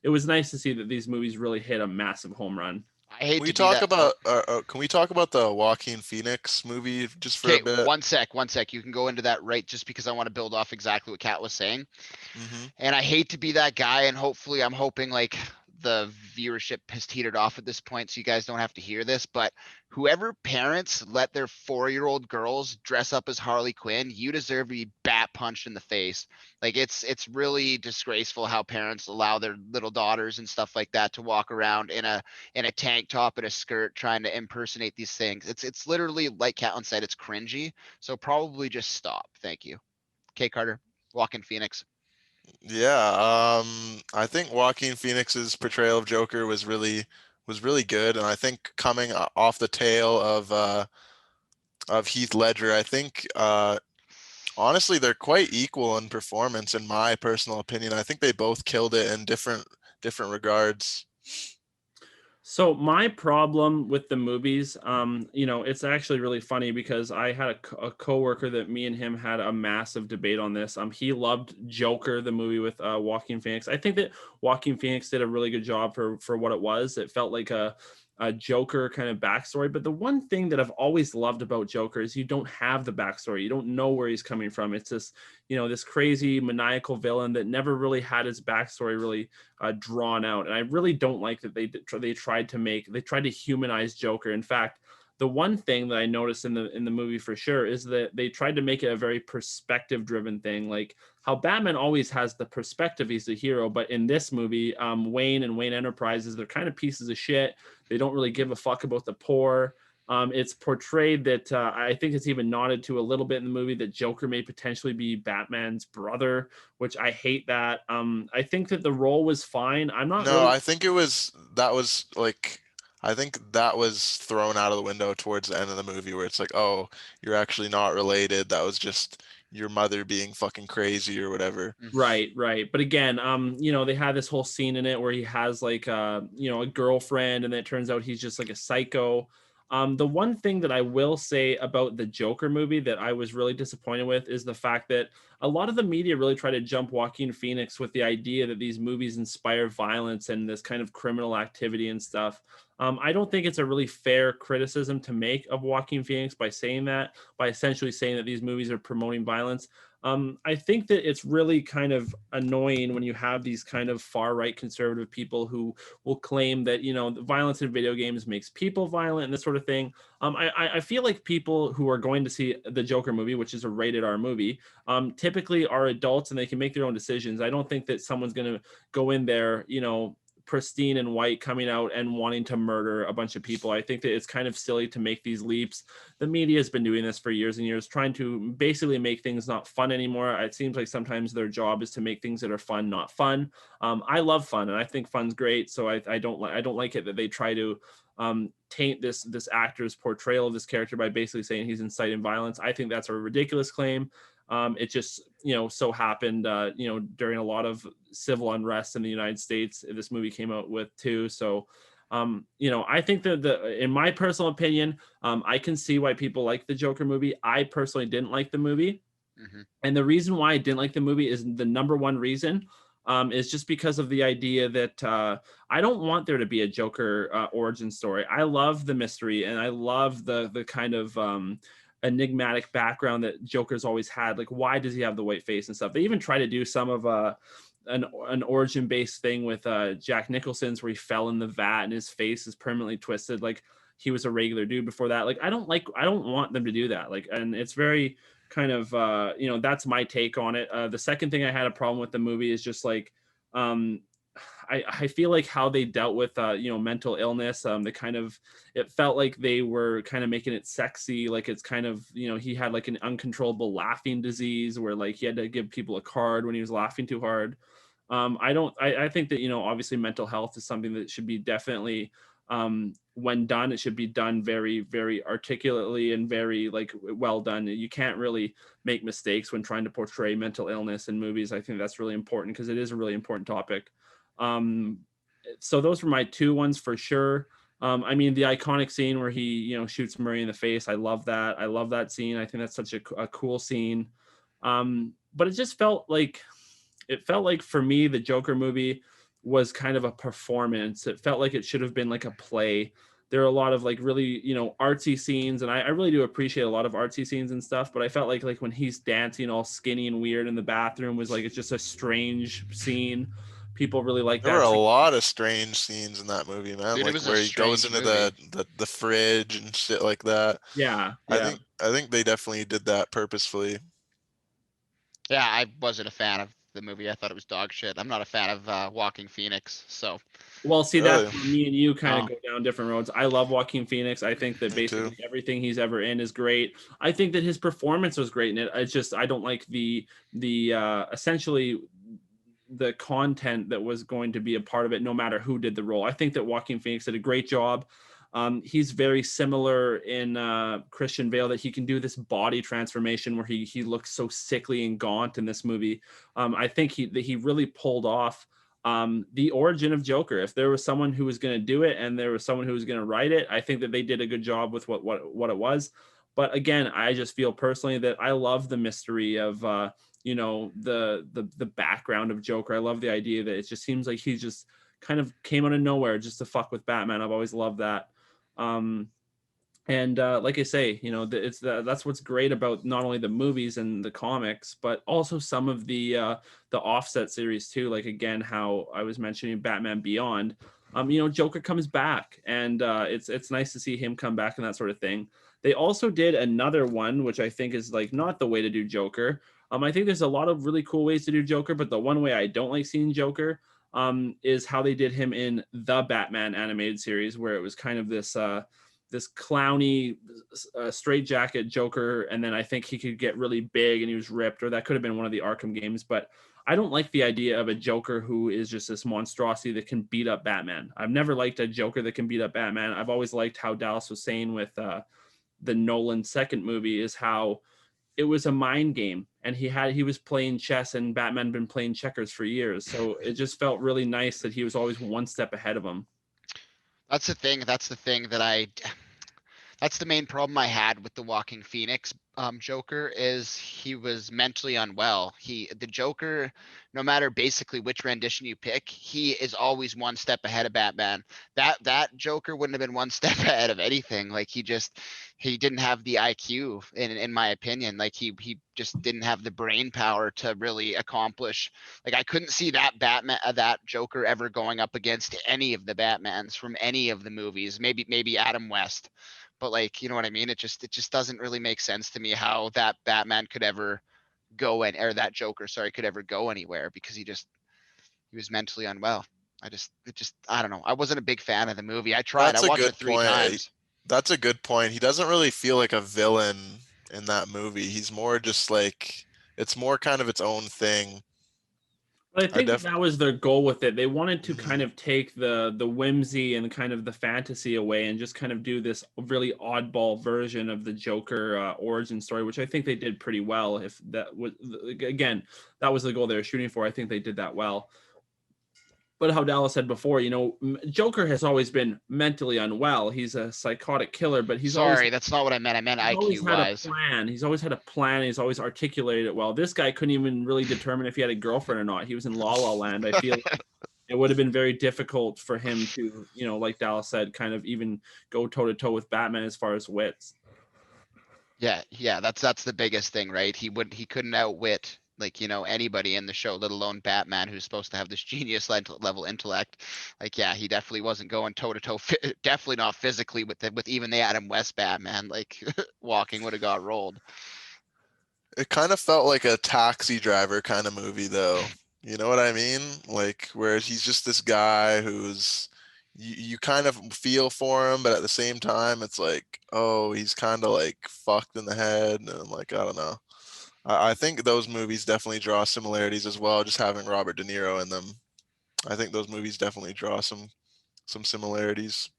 it was nice to see that these movies really hit a massive home run. I hate Can we to be talk that. about can we talk about the Joaquin Phoenix movie just for a Okay, bit? one sec. You can go into that right, just because I want to build off exactly what Kat was saying. hmm And I hate to be that guy, and hopefully I'm hoping like the viewership has teetered off at this point, so you guys don't have to hear this, but whoever parents let their 4-year-old girls dress up as Harley Quinn, you deserve to be bat punched in the face. Like, it's really disgraceful how parents allow their little daughters and stuff like that to walk around in a tank top and a skirt trying to impersonate these things. It's literally, like Catlin said, it's cringy. So probably just stop. Thank you. Okay, Carter, Walking Phoenix. Yeah, I think Joaquin Phoenix's portrayal of Joker was really good, and I think coming off the tail of Heath Ledger, I think honestly they're quite equal in performance, in my personal opinion. I think they both killed it in different regards. So my problem with the movies, it's actually really funny because I had a coworker that me and him had a massive debate on this. He loved Joker, the movie with Joaquin Phoenix. I think that Joaquin Phoenix did a really good job for what it was. It felt like a Joker kind of backstory. But the one thing that I've always loved about Joker is you don't have the backstory. You don't know where he's coming from. It's this, this crazy maniacal villain that never really had his backstory really drawn out. And I really don't like that they tried to humanize Joker. In fact, the one thing that I noticed in the movie for sure is that they tried to make it a very perspective driven thing, like how Batman always has the perspective he's the hero, but in this movie, Wayne and Wayne Enterprises, they're kind of pieces of shit. They don't really give a fuck about the poor. It's portrayed that I think it's even nodded to a little bit in the movie that Joker may potentially be Batman's brother, which I hate that. I think that the role was fine. I'm not No, really I think it was that was like I think that was thrown out of the window towards the end of the movie where it's like, oh, you're actually not related. That was just your mother being fucking crazy or whatever. right, right. But again, they had this whole scene in it where he has like a girlfriend, and then it turns out he's just like a psycho. The one thing that I will say about the Joker movie that I was really disappointed with is the fact that a lot of the media really try to jump Joaquin Phoenix with the idea that these movies inspire violence and this kind of criminal activity and stuff. I don't think it's a really fair criticism to make of Joaquin Phoenix by saying that, by essentially saying that these movies are promoting violence. I think that it's really kind of annoying when you have these kind of far right conservative people who will claim that the violence in video games makes people violent and this sort of thing. I feel like people who are going to see the Joker movie, which is a rated R movie, typically are adults and they can make their own decisions. I don't think that someone's going to go in there, pristine and white, coming out and wanting to murder a bunch of people. I think that it's kind of silly to make these leaps. The media has been doing this for years and years, trying to basically make things not fun anymore. It seems like sometimes their job is to make things that are fun not fun. I love fun, and I think fun's great. So I don't like it that they try to taint this actor's portrayal of this character by basically saying he's inciting violence. I think that's a ridiculous claim. It just, so happened, during a lot of civil unrest in the United States, this movie came out with too. So, I think that in my personal opinion, I can see why people like the Joker movie. I personally didn't like the movie. Mm-hmm. And the reason why I didn't like the movie is the number one reason is just because of the idea that I don't want there to be a Joker origin story. I love the mystery and I love the kind of enigmatic background that Joker's always had. Like, why does he have the white face and stuff? They even try to do some of an origin based thing with Jack Nicholson's where he fell in the vat and his face is permanently twisted. Like he was a regular dude before that. Like I don't want them to do that. Like, and it's very kind of that's my take on it. The second thing I had a problem with the movie is just like I feel like how they dealt with mental illness. It felt like they were kind of making it sexy, like it's kind of he had like an uncontrollable laughing disease where like he had to give people a card when he was laughing too hard. I think that obviously mental health is something that should be definitely when done, it should be done very, very articulately and very like well done. You can't really make mistakes when trying to portray mental illness in movies. I think that's really important because it is a really important topic. So those were my two ones for sure. I mean, the iconic scene where he, shoots Murray in the face. I love that. I love that scene. I think that's such a cool scene. But it just felt like for me, the Joker movie was kind of a performance. It felt like it should have been like a play. There are a lot of like really, artsy scenes, and I really do appreciate a lot of artsy scenes and stuff. But I felt like when he's dancing all skinny and weird in the bathroom was like it's just a strange scene. People really like There that. were a Like, lot of strange scenes in that movie, man. Dude, it Like was a where he goes strange into movie. the fridge and shit like that. yeah, I yeah. think they definitely did that purposefully. Yeah, I wasn't a fan of the movie. I thought it was dog shit. I'm not a fan of Walking Phoenix, so Well, see, that's Really, where me and you kind of no. go down different roads. I love Joaquin Phoenix. I think that me too. basically everything he's ever in is great. I think that his performance was great in it. It's just I don't like the essentially the content that was going to be a part of it, no matter who did the role. I think that Joaquin Phoenix did a great job. He's very similar in Christian Bale that he can do this body transformation where he looks so sickly and gaunt in this movie. I think he really pulled off the origin of Joker. If there was someone who was going to do it and there was someone who was going to write it, I think that they did a good job with what it was. But again, I just feel personally that I love the mystery of the background of Joker. I love the idea that it just seems like he just kind of came out of nowhere just to fuck with Batman. I've always loved that. And like I say, that's what's great about not only the movies and the comics, but also some of the offset series too. Like again, how I was mentioning Batman Beyond. Joker comes back, and it's nice to see him come back and that sort of thing. They also did another one, which I think is like not the way to do Joker. I think there's a lot of really cool ways to do Joker, but the one way I don't like seeing Joker is how they did him in the Batman animated series, where it was kind of this this clowny straitjacket Joker, and then I think he could get really big and he was ripped, or that could have been one of the Arkham games. But I don't like the idea of a Joker who is just this monstrosity that can beat up Batman. I've never liked a Joker that can beat up Batman. I've always liked how Dallas was saying with the Nolan second movie is how it was a mind game, and he was playing chess and Batman had been playing checkers for years. So it just felt really nice that he was always one step ahead of him. That's the thing. That's the thing that's the main problem I had with the Walking Phoenix Joker is he was mentally unwell. The Joker, no matter basically which rendition you pick, he is always one step ahead of Batman. That Joker wouldn't have been one step ahead of anything. Like he didn't have the IQ in my opinion. Like he just didn't have the brain power to really accomplish. Like I couldn't see that that Joker ever going up against any of the Batmans from any of the movies. Maybe Adam West. But like, you know what I mean? It just doesn't really make sense to me how that Batman could ever or that Joker, sorry, could ever go anywhere because he was mentally unwell. I don't know. I wasn't a big fan of the movie. I tried. I That's a watched it good 3 point. times. That's a good point. He doesn't really feel like a villain in that movie. He's more just like it's more kind of its own thing. But I think definitely. that was their goal with it. They wanted to kind Mhm. of take the whimsy and kind of the fantasy away and just kind of do this really oddball version of the Joker origin story, which I think they did pretty well. If that was, again, that was the goal they were shooting for. I think they did that well. But how Dallas said before, Joker has always been mentally unwell. He's a psychotic killer, but Sorry, that's not what I meant. I meant he's always IQ had a wise. plan. He's always had a plan. He's always articulated it well. This guy couldn't even really determine if he had a girlfriend or not. He was in La La Land. I feel like it would have been very difficult for him to, like Dallas said, kind of even go toe to toe with Batman as far as wits. Yeah, that's the biggest thing, right? He couldn't outwit like, anybody in the show, let alone Batman, who's supposed to have this genius level intellect. Like, yeah, he definitely wasn't going toe to toe, definitely not physically with even the Adam West Batman. Like, walking would have got rolled. It kind of felt like a taxi driver kind of movie, though. You know what I mean? Like where he's just this guy who's you kind of feel for him, but at the same time, it's like, oh, he's kind of like fucked in the head, and I'm like, I don't know. I think those movies definitely draw similarities as well. Just having Robert De Niro in them, I think those movies definitely draw some similarities.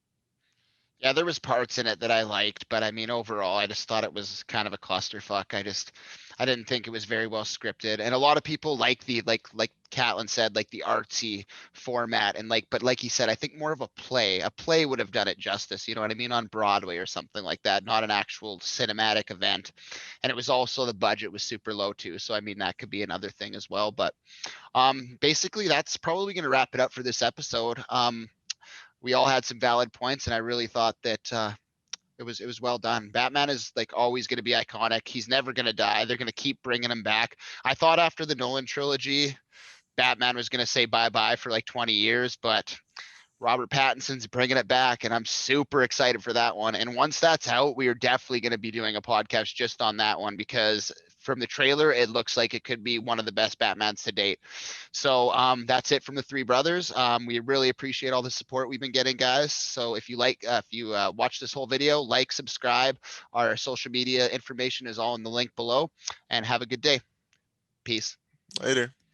Yeah, there was parts in it that I liked, but I mean, overall, I just thought it was kind of a clusterfuck. I didn't think it was very well scripted, and a lot of people like like Catlin said, like the artsy format, and but like he said, I think more of a play. A play would have done it justice. You know what I mean? On Broadway or something like that, not an actual cinematic event. And it was also the budget was super low too, so I mean that could be another thing as well. But basically, that's probably going to wrap it up for this episode. We all had some valid points, and I really thought that it was well done. Batman is like always going to be iconic. He's never going to die. They're going to keep bringing him back. I thought after the Nolan trilogy, Batman was going to say bye bye for like 20 years, but Robert Pattinson's bringing it back, and I'm super excited for that one. And once that's out, we are definitely going to be doing a podcast just on that one because from the trailer, it looks like it could be one of the best Batmans to date. So that's it from the three brothers. We really appreciate all the support we've been getting, guys. So if you watch this whole video, like, subscribe. Our social media information is all in the link below, and have a good day. Peace. Later.